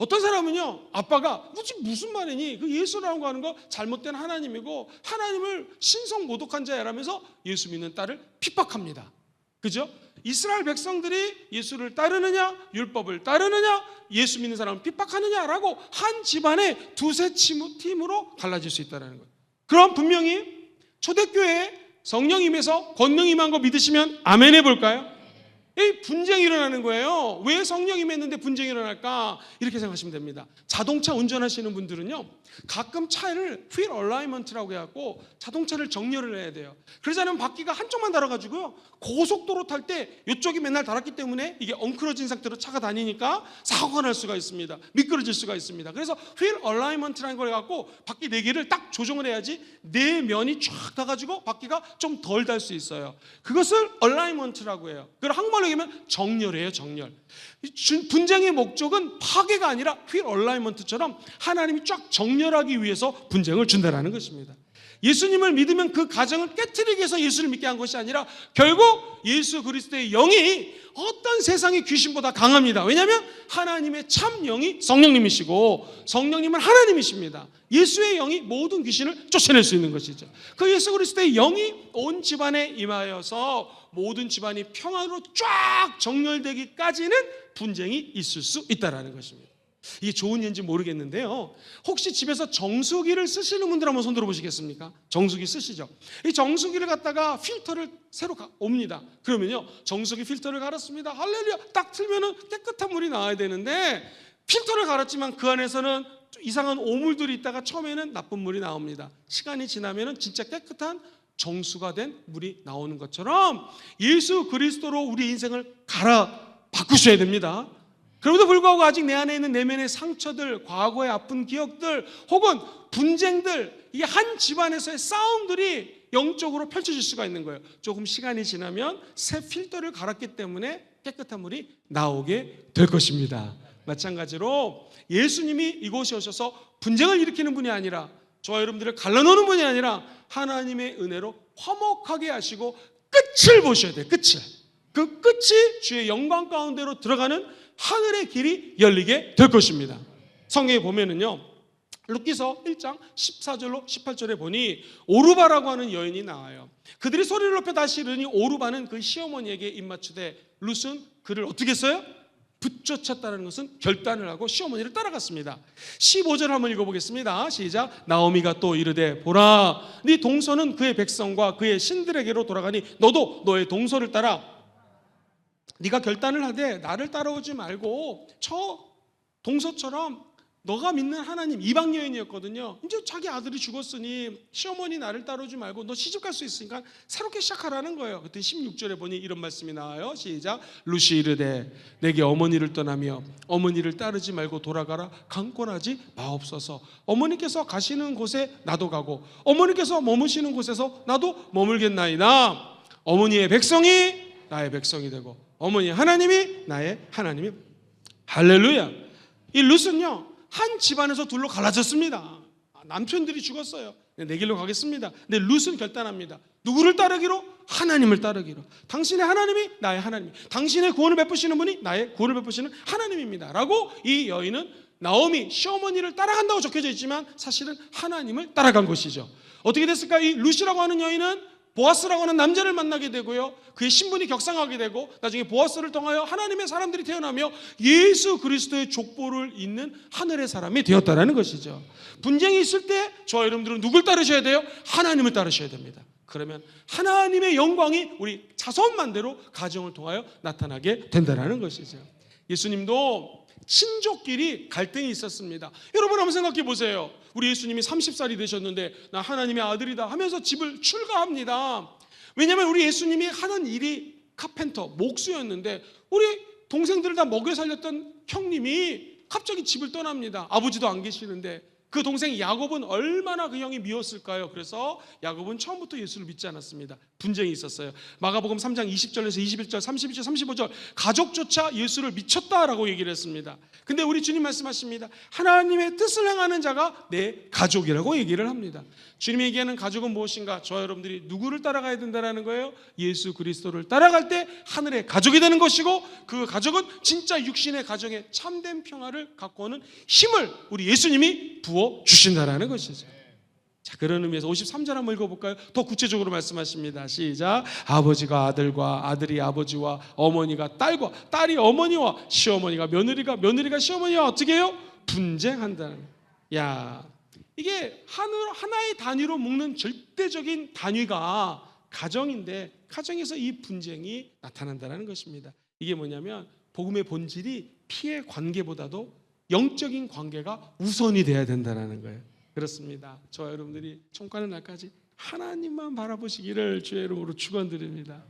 어떤 사람은요, 아빠가 무슨 말이니? 그 예수라고 하는 거 잘못된 하나님이고 하나님을 신성 모독한 자야라면서 예수 믿는 딸을 핍박합니다. 그죠? 이스라엘 백성들이 예수를 따르느냐, 율법을 따르느냐, 예수 믿는 사람을 핍박하느냐라고 한 집안에 두세 팀으로 갈라질 수 있다는 거예요. 그럼 분명히 초대교회에 성령 임해서 권능 임한 거 믿으시면 아멘 해볼까요? 이 분쟁이 일어나는 거예요. 왜 성령이 임했는데 분쟁이 일어날까? 이렇게 생각하시면 됩니다. 자동차 운전하시는 분들은요, 가끔 차를 휠 얼라이먼트라고 해갖고 자동차를 정렬을 해야 돼요. 그러지 않으면 바퀴가 한쪽만 달아가지고요, 고속도로 탈 때 이쪽이 맨날 달았기 때문에 이게 엉클어진 상태로 차가 다니니까 사고가 날 수가 있습니다. 미끄러질 수가 있습니다. 그래서 휠 얼라이먼트라는 걸 해갖고 바퀴 4개를 딱 조정을 해야지 네 면이 쫙 닿아가지고 바퀴가 좀 덜 달 수 있어요. 그것을 얼라이먼트라고 해요. 그걸 한국말로 얘기하면 정렬이에요. 정렬. 분쟁의 목적은 파괴가 아니라 휠 얼라이먼트처럼 하나님이 쫙 정렬하기 위해서 분쟁을 준다는 것입니다. 예수님을 믿으면 그 가정을 깨트리기 위해서 예수를 믿게 한 것이 아니라 결국 예수 그리스도의 영이 어떤 세상의 귀신보다 강합니다. 왜냐하면 하나님의 참 영이 성령님이시고 성령님은 하나님이십니다. 예수의 영이 모든 귀신을 쫓아낼 수 있는 것이죠. 그 예수 그리스도의 영이 온 집안에 임하여서 모든 집안이 평안으로 쫙 정렬되기까지는 분쟁이 있을 수 있다는 것입니다. 이게 좋은 예인지 모르겠는데요, 혹시 집에서 정수기를 쓰시는 분들 한번 손 들어보시겠습니까? 정수기 쓰시죠? 이 정수기를 갖다가 필터를 새로 옵니다. 그러면요, 정수기 필터를 갈았습니다. 할렐루야, 딱 틀면은 깨끗한 물이 나와야 되는데 필터를 갈았지만 그 안에서는 이상한 오물들이 있다가 처음에는 나쁜 물이 나옵니다. 시간이 지나면은 진짜 깨끗한 정수가 된 물이 나오는 것처럼 예수 그리스도로 우리 인생을 갈아 바꾸셔야 됩니다. 그럼에도 불구하고 아직 내 안에 있는 내면의 상처들, 과거의 아픈 기억들, 혹은 분쟁들, 이게 한 집안에서의 싸움들이 영적으로 펼쳐질 수가 있는 거예요. 조금 시간이 지나면 새 필터를 갈았기 때문에 깨끗한 물이 나오게 될 것입니다. 마찬가지로 예수님이 이곳에 오셔서 분쟁을 일으키는 분이 아니라, 저와 여러분들을 갈라놓는 분이 아니라 하나님의 은혜로 화목하게 하시고 끝을 보셔야 돼요. 끝을. 그 끝이 주의 영광 가운데로 들어가는 하늘의 길이 열리게 될 것입니다. 성경에 보면은요, 룻기서 1장 14절로 18절에 보니 오르바라고 하는 여인이 나와요. 그들이 소리를 높여 다시 이르니 오르바는 그 시어머니에게 입맞추되 룻은 그를 어떻게 했어요? 붙쫓았다는 것은 결단을 하고 시어머니를 따라갔습니다. 15절 한번 읽어보겠습니다. 시작. 나오미가 또 이르되 보라, 네 동서는 그의 백성과 그의 신들에게로 돌아가니 너도 너의 동서를 따라. 네가 결단을 하되 나를 따라오지 말고 저 동서처럼 너가 믿는 하나님, 이방 여인이었거든요. 이제 자기 아들이 죽었으니 시어머니 나를 따라오지 말고 너 시집갈 수 있으니까 새롭게 시작하라는 거예요. 그때 16절에 보니 이런 말씀이 나와요. 시작. 룻이 이르되 내게 어머니를 떠나며 어머니를 따르지 말고 돌아가라. 강권하지 마옵소서. 어머니께서 가시는 곳에 나도 가고 어머니께서 머무시는 곳에서 나도 머물겠나이다. 어머니의 백성이 나의 백성이 되고 어머니 하나님이 나의 하나님이. 할렐루야. 이 룻은요, 한 집안에서 둘로 갈라졌습니다. 남편들이 죽었어요. 내 길로 가겠습니다. 근데 룻은 결단합니다. 누구를 따르기로? 하나님을 따르기로. 당신의 하나님이 나의 하나님, 당신의 구원을 베푸시는 분이 나의 구원을 베푸시는 하나님입니다 라고 이 여인은 나오미 시어머니를 따라간다고 적혀져 있지만 사실은 하나님을 따라간 것이죠. 어떻게 됐을까? 이 룻이라고 하는 여인은 보아스라고 하는 남자를 만나게 되고요, 그의 신분이 격상하게 되고 나중에 보아스를 통하여 하나님의 사람들이 태어나며 예수 그리스도의 족보를 잇는 하늘의 사람이 되었다는 것이죠. 분쟁이 있을 때 저와 여러분들은 누굴 따르셔야 돼요? 하나님을 따르셔야 됩니다. 그러면 하나님의 영광이 우리 자손만대로 가정을 통하여 나타나게 된다는 것이죠. 예수님도 친족끼리 갈등이 있었습니다. 여러분 한번 생각해 보세요. 우리 예수님이 30살이 되셨는데 나 하나님의 아들이다 하면서 집을 출가합니다. 왜냐하면 우리 예수님이 하는 일이 카펜터, 목수였는데 우리 동생들을 다 먹여 살렸던 형님이 갑자기 집을 떠납니다. 아버지도 안 계시는데 그 동생 야곱은 얼마나 그 형이 미웠을까요? 그래서 야곱은 처음부터 예수를 믿지 않았습니다. 분쟁이 있었어요. 마가복음 3장 20절에서 21절, 31절, 35절 가족조차 예수를 미쳤다라고 얘기를 했습니다. 근데 우리 주님 말씀하십니다. 하나님의 뜻을 행하는 자가 내 가족이라고 얘기를 합니다. 주님이 얘기하는 가족은 무엇인가? 저와 여러분들이 누구를 따라가야 된다는 거예요? 예수 그리스도를 따라갈 때 하늘의 가족이 되는 것이고, 그 가족은 진짜 육신의 가정에 참된 평화를 갖고 오는 힘을 우리 예수님이 부어주신다는 것이죠. 자, 그런 의미에서 53절 한번 읽어볼까요? 더 구체적으로 말씀하십니다. 시작. 아버지가 아들과 아들이 아버지와 어머니가 딸과 딸이 어머니와 시어머니가 며느리가 시어머니와 어떻게 해요? 분쟁한다는. 야, 이게 하나의 단위로 묶는 절대적인 단위가 가정인데, 가정에서 이 분쟁이 나타난다는 것입니다. 이게 뭐냐면 복음의 본질이 피해 관계보다도 영적인 관계가 우선이 돼야 된다는 거예요. 그렇습니다. 저와 여러분들이 청가는 날까지 하나님만 바라보시기를 주의 이름으로 축원드립니다.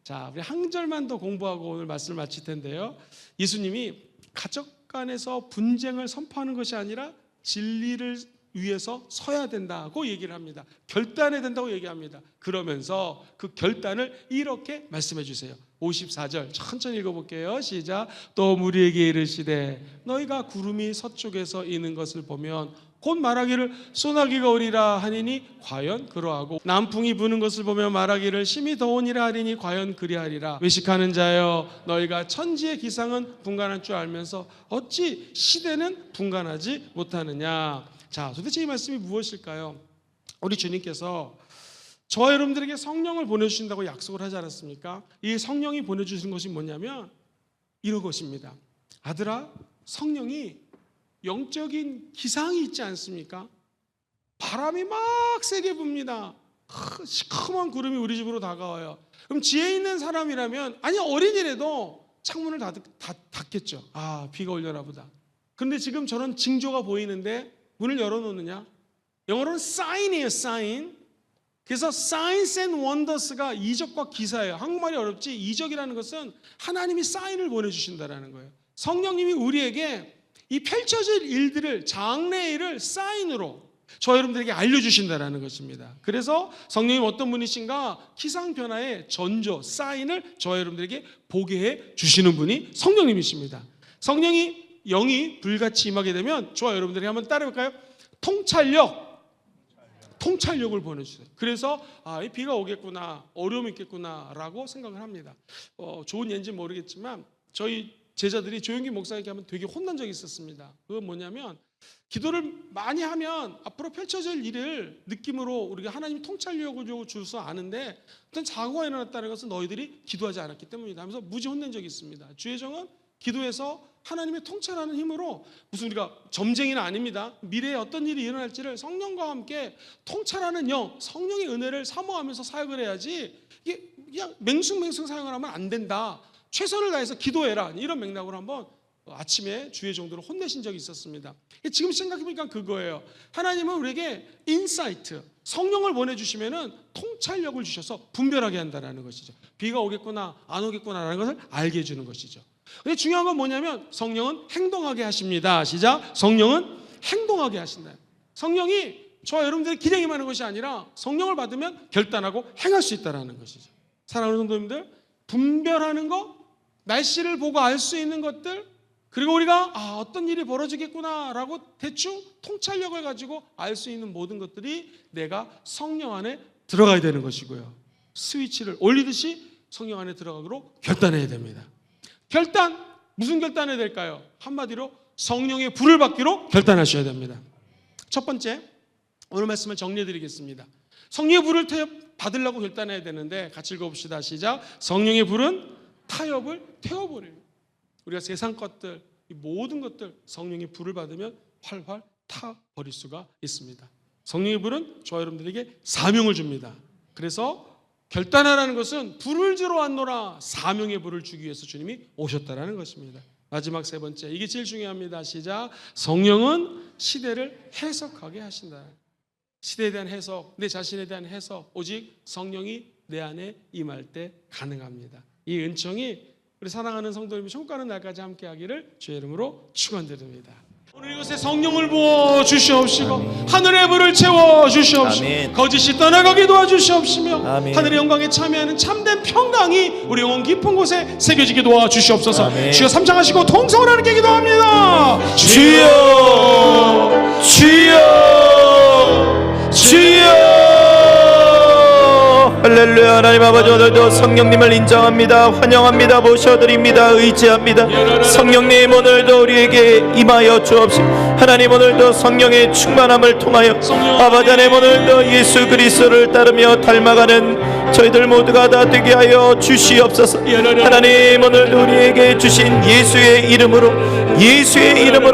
자, 우리 한 절만 더 공부하고 오늘 말씀을 마칠 텐데요. 예수님이 가족 간에서 분쟁을 선포하는 것이 아니라 진리를 위해서 서야 된다고 얘기를 합니다. 결단해야 된다고 얘기합니다. 그러면서 그 결단을 이렇게 말씀해 주세요. 54절 천천히 읽어볼게요. 시작. 또 무리에게 이르시되 너희가 구름이 서쪽에서 이는 것을 보면 곧 말하기를 소나기가 오리라 하니니 과연 그러하고, 남풍이 부는 것을 보며 말하기를 심히 더우니라 하리니 과연 그리하리라. 외식하는 자여, 너희가 천지의 기상은 분간할 줄 알면서 어찌 시대는 분간하지 못하느냐. 자, 도대체 이 말씀이 무엇일까요? 우리 주님께서 저와 여러분들에게 성령을 보내주신다고 약속을 하지 않았습니까? 이 성령이 보내주신 것이 뭐냐면 이런 것입니다. 아들아, 성령이 영적인 기상이 있지 않습니까? 바람이 막 세게 붑니다. 시커먼 구름이 우리 집으로 다가와요. 그럼 지혜 있는 사람이라면, 아니 어린이라도 창문을 닫겠죠. 아, 비가 올려나 보다. 그런데 지금 저런 징조가 보이는데 문을 열어놓느냐? 영어로는 sign이에요, sign. 그래서 signs and wonders가 이적과 기사예요. 한국말이 어렵지, 이적이라는 것은 하나님이 사인을 보내주신다는 거예요. 성령님이 우리에게 이 펼쳐질 일들을, 장래일을 사인으로 저 여러분들에게 알려주신다는 것입니다. 그래서 성령님 어떤 분이신가? 기상 변화의 전조, 사인을 저 여러분들에게 보게 해 주시는 분이 성령님이십니다. 성령이 영이 불같이 임하게 되면 저와 여러분들이 한번 따라해볼까요? 통찰력을 보내주세요. 그래서 이 비가 오겠구나, 어려움이 있겠구나 라고 생각을 합니다. 좋은 예인지 모르겠지만 저희 제자들이 조용기 목사에게 하면 되게 혼난 적이 있었습니다. 그건 뭐냐면, 기도를 많이 하면 앞으로 펼쳐질 일을 느낌으로 우리가 하나님 통찰력을 줘서 아는데 어떤 사고가 일어났다는 것은 너희들이 기도하지 않았기 때문이다 하면서 무지 혼낸 적이 있습니다. 주혜정은 기도해서 하나님의 통찰하는 힘으로, 무슨 우리가 점쟁이는 아닙니다. 미래에 어떤 일이 일어날지를 성령과 함께 통찰하는 영, 성령의 은혜를 사모하면서 사역을 해야지, 이게 그냥 맹숭맹숭 사역을 하면 안 된다. 최선을 다해서 기도해라, 이런 맥락으로 한번 아침에 주의 정도로 혼내신 적이 있었습니다. 지금 생각해보니까 그거예요. 하나님은 우리에게 인사이트, 성령을 보내주시면은 통찰력을 주셔서 분별하게 한다는 것이죠. 비가 오겠구나 안 오겠구나라는 것을 알게 해주는 것이죠. 근데 중요한 건 뭐냐면 성령은 행동하게 하십니다. 시작. 성령은 행동하게 하신다. 성령이 저와 여러분들이 기대기만 하는 것이 아니라 성령을 받으면 결단하고 행할 수 있다는 것이죠. 사랑하는 성도님들, 분별하는 것, 날씨를 보고 알 수 있는 것들, 그리고 우리가 어떤 일이 벌어지겠구나라고 대충 통찰력을 가지고 알 수 있는 모든 것들이 내가 성령 안에 들어가야 되는 것이고요. 스위치를 올리듯이 성령 안에 들어가도록 결단해야 됩니다. 결단, 무슨 결단해야 될까요? 한마디로 성령의 불을 받기로 결단하셔야 됩니다. 첫 번째, 오늘 말씀을 정리해 드리겠습니다. 성령의 불을 받으려고 결단해야 되는데 같이 읽어봅시다. 시작. 성령의 불은 타협을 태워버려요. 우리가 세상 것들, 이 모든 것들 성령의 불을 받으면 활활 타버릴 수가 있습니다. 성령의 불은 저와 여러분들에게 사명을 줍니다. 그래서 결단하라는 것은 불을 지러 왔노라, 사명의 불을 주기 위해서 주님이 오셨다라는 것입니다. 마지막 세 번째, 이게 제일 중요합니다. 시작. 성령은 시대를 해석하게 하신다. 시대에 대한 해석, 내 자신에 대한 해석, 오직 성령이 내 안에 임할 때 가능합니다. 이 은총이 우리 사랑하는 성도님이 천국 가는 날까지 함께 하기를 주의 이름으로 축원드립니다. 오늘 이곳에 성령을 부어 주시옵시고 하늘의 불을 채워 주시옵시고 아멘. 거짓이 떠나가게 도와주시옵시며 아멘. 하늘의 영광에 참여하는 참된 평강이 우리 영혼 깊은 곳에 새겨지게 도와주시옵소서. 아멘. 주여 삼창하시고 통성을 하나님께 기도합니다. 주여 주여 주여. 할렐루야. 하나님 아버지, 오늘도 성령님을 인정합니다. 환영합니다. 모셔드립니다. 의지합니다. 성령님, 오늘도 우리에게 임하여 주옵시고 하나님, 오늘도 성령의 충만함을 통하여 아버지 하나님, 오늘도 예수 그리스도를 따르며 닮아가는 저희들 모두가 다 되게 하여 주시옵소서. 하나님, 오늘도 우리에게 주신 예수의 이름으로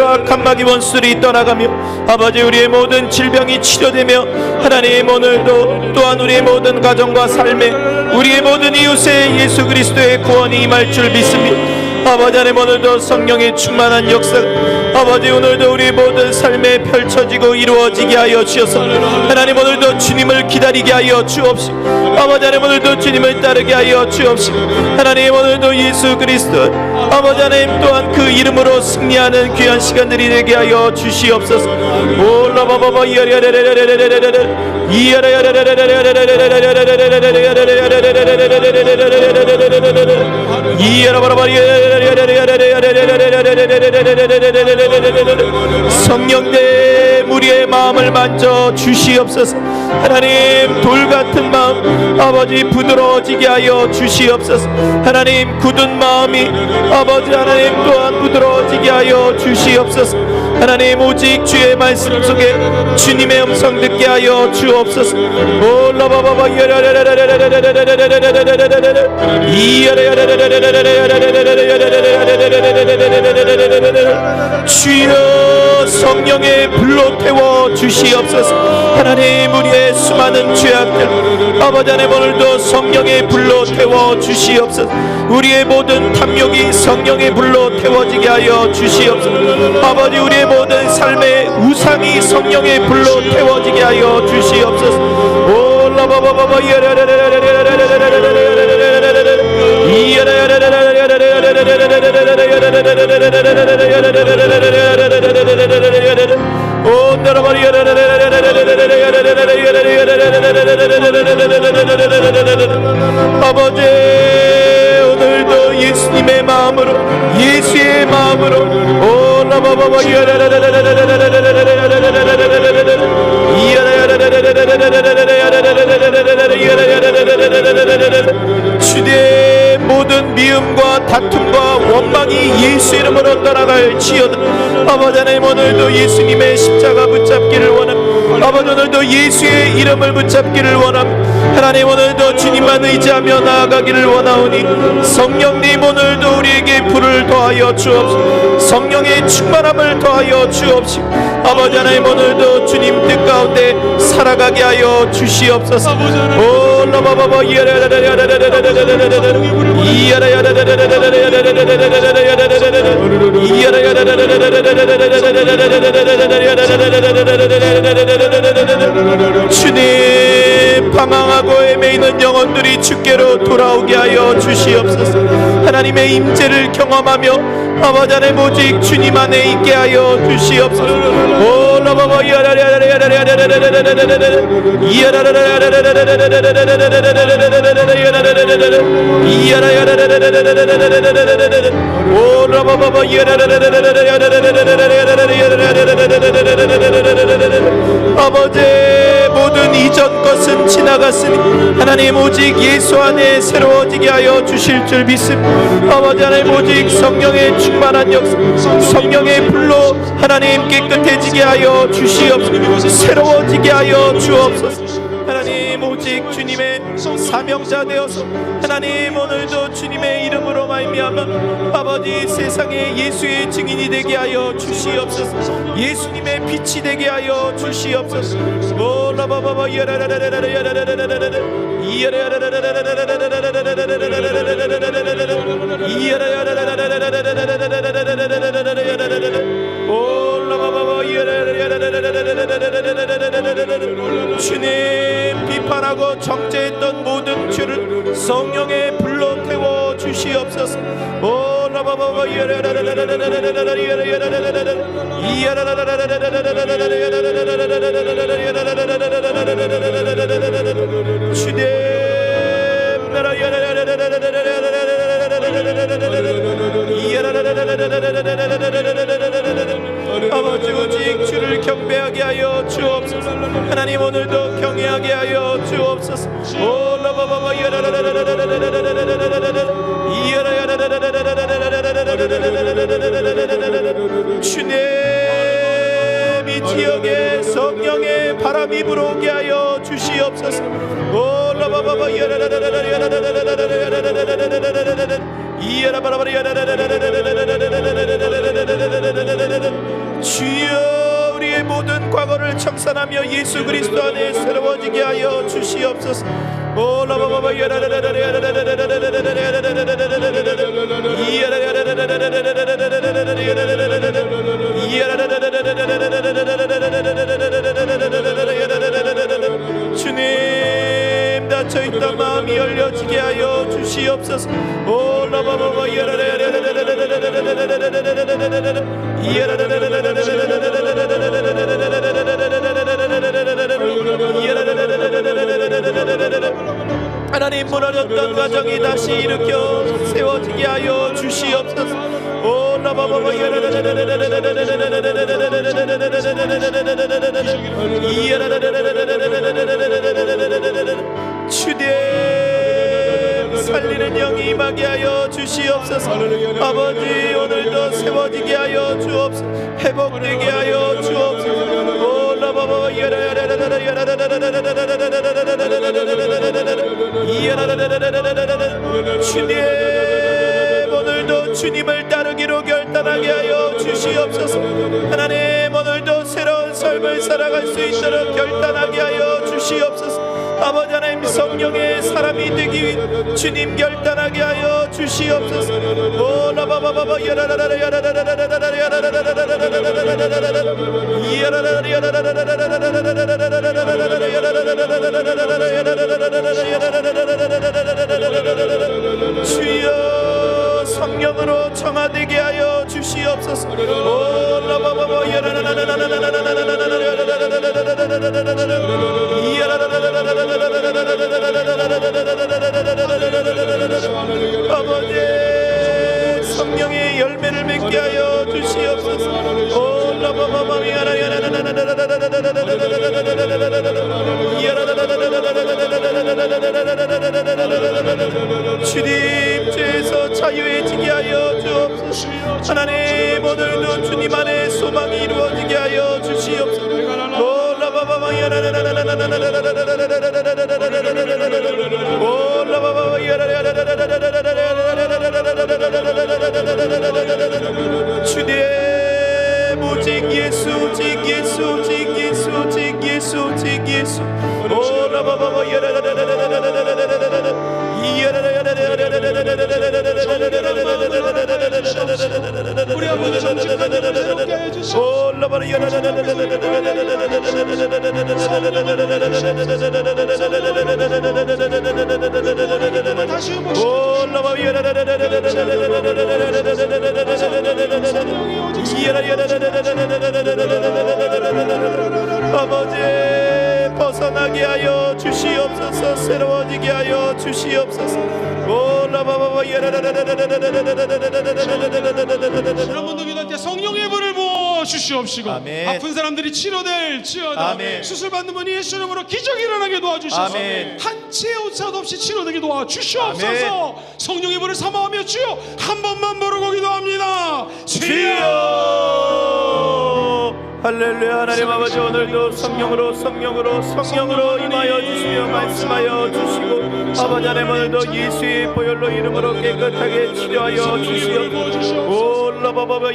악한 마귀 원수들이 떠나가며 아버지, 우리의 모든 질병이 치료되며 하나님, 오늘도 또한 우리의 모든 가정과 삶에 우리의 모든 이웃에 예수 그리스도의 구원이 임할 줄 믿습니다. 아버지 하나님, 오늘도 성령의 충만한 역사 아버지, 오늘도 우리 모든 삶에 펼쳐지고 이루어지게 하여 주셔서 하나님, 오늘도 주님을 기다리게 하여 주옵시고 아버지 하나님, 오늘도 주님을 따르게 하여 주옵시고 하나님, 오늘도 예수 그리스도 아버지 하나님 또한 그 이름으로 승리하는 귀한 시간들이 되게 하여 주시옵소서. 올라바바바 성령님, 우리의 마음을 만져 주시옵소서. 하나님, 돌 같은 마음 아버지 부드러워지게 하여 주시옵소서. 하나님, 굳은 마음이 아버지 하나님 또한 부드러워지게 하여 주시옵소서. 하나님, 오직 주의 말씀 속에 주님의 음성 듣게 하여 주옵소서. 올라바바바 주여, 성령의 불로 태워 주시옵소서. 하나님, 우리의 수많은 죄악들 아버지 하나님, 오늘도 성령의 불로 태워 주시옵소서. 우리의 모든 탐욕이 성령의 불로 태워지게 하여 주시옵소서. 아버지, 우리의 모든 삶의 우상이 성령의 불로 태워지게 하여 주시옵소서. 올라바바바바 아버지, 오늘도 예수님의 마음으로 예수의 마음으로 올라바바바 주의 모든 미움과 다툼과 원망이 예수 이름으로 떠나갈지어다. 아버지 하나님, 오늘도 예수님의 십자가 붙잡기를 원합니다. 아버지, 오늘도 예수의 이름을 붙잡기를 원합니다. 하나님, 오늘도 주님만 의지하며 나아가기를 원하오니 성령님, 오늘도 우리에게 불을 더하여 주옵시고 성령의 충만함을 더하여 주옵시고 아버지 하나님, 오늘도 주님 뜻 가운데 살아가게 하여 주시옵소서. 올라바바바 주님, 방황하고 애매있는 영혼들이 주께로 돌아오게 하여 주시옵소서. 하나님의 임재를 경험하며 아버지 하나님, 오직 주님 안에 있게 하여 주시옵소서. 올라바바 아버지, 모든 이전 것은 지나갔으니 하나님, 오직 예수 안에 새로워지게 하여 주실 줄 믿습니다. 아버지 하나님, 오직 성령의 충만한 역사, 성령의 불로 하나님 깨끗해지게 하여 주시옵소서. 새로워지게 하여 주옵소서. 하나님, 오직 주님의 사명자 되어서 하나님, 오늘도 주님의 이름으로 말미암아 아버지, 세상에 예수의 증인이 되게 하여 주시옵소서. 예수님의 빛이 되게 하여 주시옵소서. 올라바바바 주님, 비판하고 정죄했던 모든 죄를 성령의 불로 태워 주시옵소서. 주시옵소서. 오 라바바바 주님 아버지 오직 주를 경배하게 하여 주옵소서. 하나님 오늘도 경외하게 하여 주옵소서. 오 라바바바 주님 이 지역에 성령의 바람이 불어오게 하여 주시옵소서. 오 라바바바 주여 우리의 모든 과거를 청산하며 예수 그리스도 안에 새로워지게 하여 주시옵소서. 오 라바바바 주님 닫혀있던 마음이 열려지게 하여 주시옵소서. 오 라바바바 하나님 무너졌던 가정이 다시 일으켜 세워지게 하여 주시옵소서. 오 라바바바 주님 살리는 영이 임하게 하여 주시옵소서. 아버지 오늘도 세워지게 하여 주옵소서. 회복되게 하여 주옵소서. 오 라바바바 주님 오늘도 주님을 따르기로 결단하게 하여 주시옵소서. 하나님 오늘도 새로운 삶을 살아갈 수 있도록 결단하게 하여 주시옵소서. 아버지 하나님 성령의 사람이 되기 위해 주님 결단하게 하여 주시옵소서. 오 라바바바바 주여 성령으로 청하되게 하여 주시옵소서. 오 라바바바 아버지 성령의 열매를 맺게 하여 주시옵소서. 오 라바바바 주님 죄에서 자유해지게 하여 주옵소서. 하나님 오늘도 주님 안에 소망이 이루어지게 하여 주시옵소서. 오 라바바바 오 라바바바 주님 오직 예수 오직 예수 오직 예수 오직 예수 오직 예수 오 라바바바 우리 아버지 정직한 힘을 새롭게 하여 주시옵소서. 오 라바라 다시 한번 오 라바라 아버지 벗어나게 하여 주시옵소서. 새로워지게 하여 주시옵소서. 오 라바바바 여러분도 기도할 때 성령의 불을 부어 주시옵시고 아멘. 아픈 사람들이 치료될지어다. 아멘. 수술받는 분이 예수 이름으로 기적이 일어나게 도와주셔서 아멘. 한 치의 오차도 없이 치료되게 도와주시옵소서. 아멘. 성령의 불을 사모하며 주여 한 번만 부르고 기도합니다. 주여 할렐루야. 하나님 아버지 오늘도 성령으로 임하여 주시며 말씀하여 주시고 아버지 하나님 오늘도 예수의 보혈로 이름으로 깨끗하게 치료하여 주시옵소서. 오 라바바바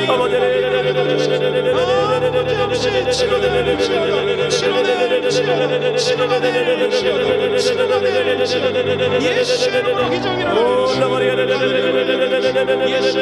아버지 문제없이 치료될지어다. 치료될지어다. 치료될지어다. 치료될지어다. 예수 이름으로 기적이 일어나는 예수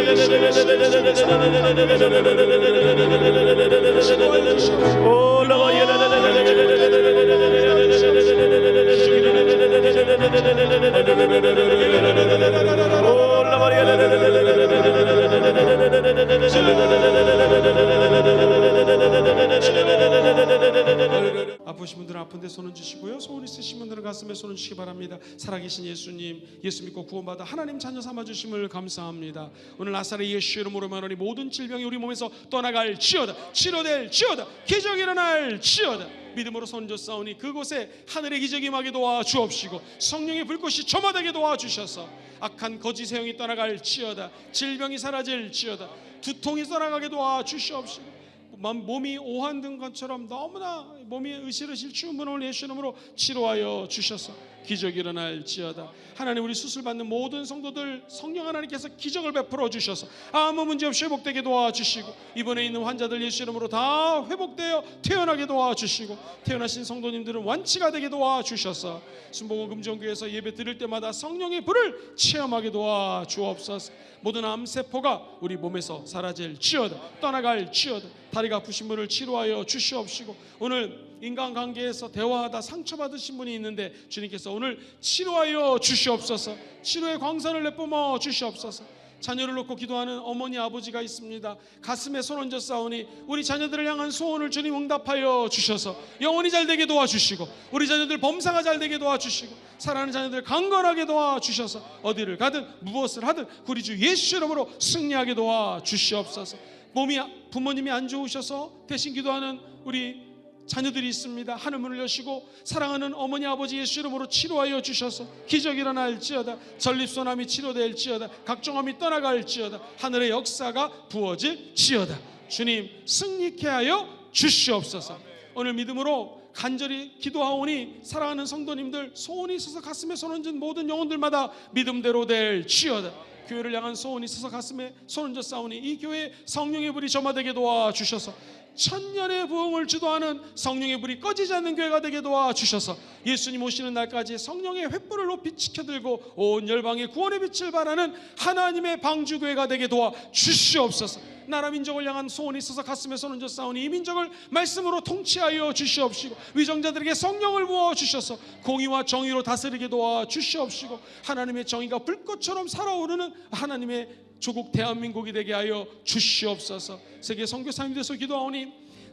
아프신 분들은 아픈데 손을 주시고요, 소원 있으신 분들은 가슴에 손을 주시기 바랍니다. 살아계신 예수님, 예수 믿고 구원받아 하나님 자녀 삼아주심을 감사합니다. 오늘 나사렛 예수 이름으로 말하니 모든 질병이 우리 몸에서 떠나갈지어다. 치료될지어다. 기적이 일어날지어다. 믿음으로 손졌사오니 그곳에 하늘의 기적이 임하게 도와주옵시고 성령의 불꽃이 저마다게 도와주셔서 악한 거짓의 영이 떠나갈지어다. 질병이 사라질지어다. 두통이 떠나가게 도와주시옵시고 몸이 오한된 것처럼 너무나 몸이 으실으실 추운 분을 예수 이름으로 치료하여 주셔서 기적이 일어날지어다. 하나님, 우리 수술받는 모든 성도들 성령 하나님께서 기적을 베풀어 주셔서 아무 문제없이 회복되게 도와주시고 입원해 있는 환자들 예수 이름으로 다 회복되어 태어나게 도와주시고 태어나신 성도님들은 완치가 되게 도와주셔서 순복음 금정교회에서 예배 드릴 때마다 성령의 불을 체험하게 도와주옵소서. 모든 암세포가 우리 몸에서 사라질지어다. 떠나갈지어다. 다리가 아프신 분을 치료하여 주시옵시고 오늘 인간관계에서 대화하다 상처받으신 분이 있는데 주님께서 오늘 치료하여 주시옵소서. 치료의 광선을 내뿜어 주시옵소서. 자녀를 놓고 기도하는 어머니 아버지가 있습니다. 가슴에 손 얹어 싸우니 우리 자녀들을 향한 소원을 주님 응답하여 주셔서 영혼이 잘되게 도와주시고 우리 자녀들 범사가 잘되게 도와주시고 사랑하는 자녀들 강건하게 도와주셔서 어디를 가든 무엇을 하든 우리 주 예수 이름으로 승리하게 도와주시옵소서. 몸이 부모님이 안 좋으셔서 대신 기도하는 우리 자녀들이 있습니다. 하늘문을 여시고 사랑하는 어머니 아버지 예수 이름으로 치료하여 주셔서 기적이 일어날지어다. 전립선암이 치료될지어다. 각종암이 떠나갈지어다. 하늘의 역사가 부어질지어다. 주님 승리케 하여 주시옵소서. 오늘 믿음으로 간절히 기도하오니 사랑하는 성도님들 소원이 있어서 가슴에 손 얹은 모든 영혼들마다 믿음대로 될지어다. 교회를 향한 소원이 있어서 가슴에 손 얹어 싸우니 이 교회에 성령의 불이 점화되게 도와주셔서 천년의 부흥을 주도하는 성령의 불이 꺼지지 않는 교회가 되게 도와주셔서 예수님 오시는 날까지 성령의 횃불을 높이 지켜들고 온 열방의 구원의 빛을 발하는 하나님의 방주교회가 되게 도와주시옵소서. 나라 민족을 향한 소원이 있어서 가슴에 손 얹어 싸우니 이 민족을 말씀으로 통치하여 주시옵시고 위정자들에게 성령을 부어주셔서 공의와 정의로 다스리게 도와주시옵시고 하나님의 정의가 불꽃처럼 살아오르는 하나님의 조국 대한민국이 되게 하여 주시옵소서. 세계 선교사님들에서 기도하오니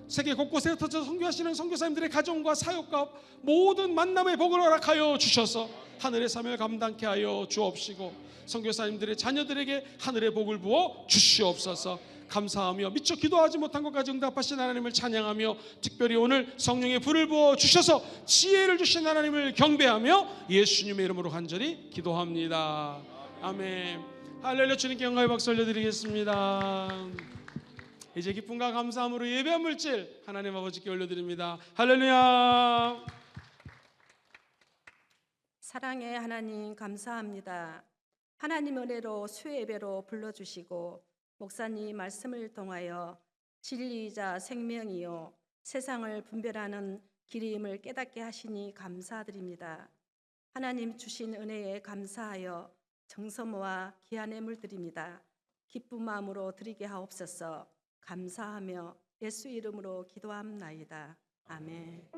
세계 곳곳에 흩어져 선교하시는 선교사님들의 가정과 사역과 모든 만남의 복을 허락하여 주셔서 하늘의 사명을 감당케 하여 주옵시고 선교사님들의 자녀들에게 하늘의 복을 부어 주시옵소서. 감사하며 미처 기도하지 못한 것까지 응답하신 하나님을 찬양하며 특별히 오늘 성령의 불을 부어 주셔서 지혜를 주신 하나님을 경배하며 예수님의 이름으로 간절히 기도합니다. 아멘. 할렐루야. 주님께 영광의 박수 올려드리겠습니다. 이제 기쁨과 감사함으로 예배한 물질 하나님 아버지께 올려드립니다. 할렐루야. 사랑의 하나님 감사합니다. 하나님 은혜로 수예배로 불러주시고 목사님 말씀을 통하여 진리이자 생명이요 세상을 분별하는 길임을 깨닫게 하시니 감사드립니다. 하나님 주신 은혜에 감사하여 정성모와 귀한 예물 드립니다. 기쁜 마음으로 드리게 하옵소서. 감사하며 예수 이름으로 기도함나이다. 아멘.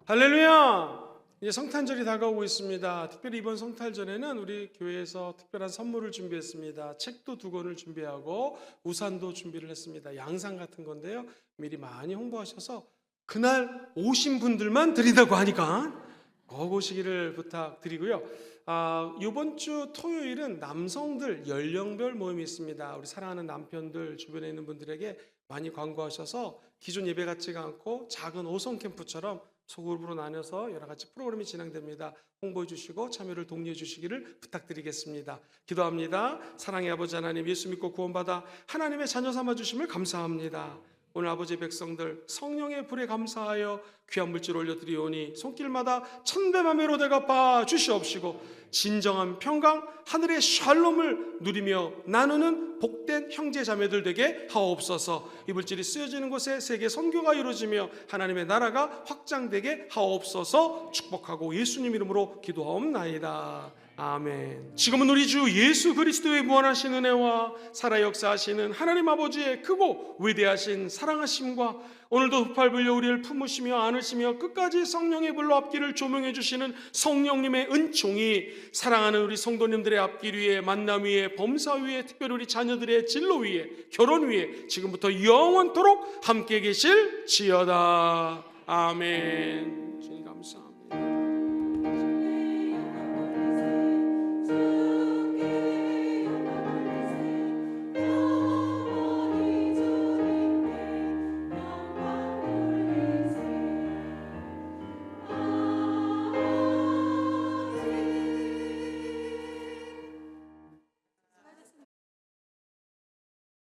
할렐루야! 이제 성탄절이 다가오고 있습니다. 특별히 이번 성탄절에는 우리 교회에서 특별한 선물을 준비했습니다. 책도 2권을 준비하고 우산도 준비를 했습니다. 양산 같은 건데요. 미리 많이 홍보하셔서 그날 오신 분들만 드린다고 하니까 꼭 오시기를 부탁드리고요. 이번 주 토요일은 남성들 연령별 모임이 있습니다. 우리 사랑하는 남편들 주변에 있는 분들에게 많이 광고하셔서 기존 예배 같지가 않고 작은 오성 캠프처럼 소그룹으로 나눠서 여러 가지 프로그램이 진행됩니다. 홍보해 주시고 참여를 독려해 주시기를 부탁드리겠습니다. 기도합니다. 사랑의 아버지 하나님, 예수 믿고 구원받아 하나님의 자녀 삼아 주심을 감사합니다. 오늘 아버지의 백성들 성령의 불에 감사하여 귀한 물질 올려드리오니 손길마다 천배만배로 대갚아 주시옵시고 진정한 평강 하늘의 샬롬을 누리며 나누는 복된 형제 자매들 되게 하옵소서. 이 물질이 쓰여지는 곳에 세계 선교가 이루어지며 하나님의 나라가 확장되게 하옵소서. 축복하고 예수님 이름으로 기도하옵나이다. 아멘. 지금은 우리 주 예수 그리스도의 무한하신 은혜와 살아 역사하시는 하나님 아버지의 크고 위대하신 사랑하심과 오늘도 흑팔불려 우리를 품으시며 안으시며 끝까지 성령의 불로 앞길을 조명해 주시는 성령님의 은총이 사랑하는 우리 성도님들의 앞길 위에, 만남 위에, 범사 위에, 특별히 우리 자녀들의 진로 위에, 결혼 위에 지금부터 영원토록 함께 계실지어다. 아멘.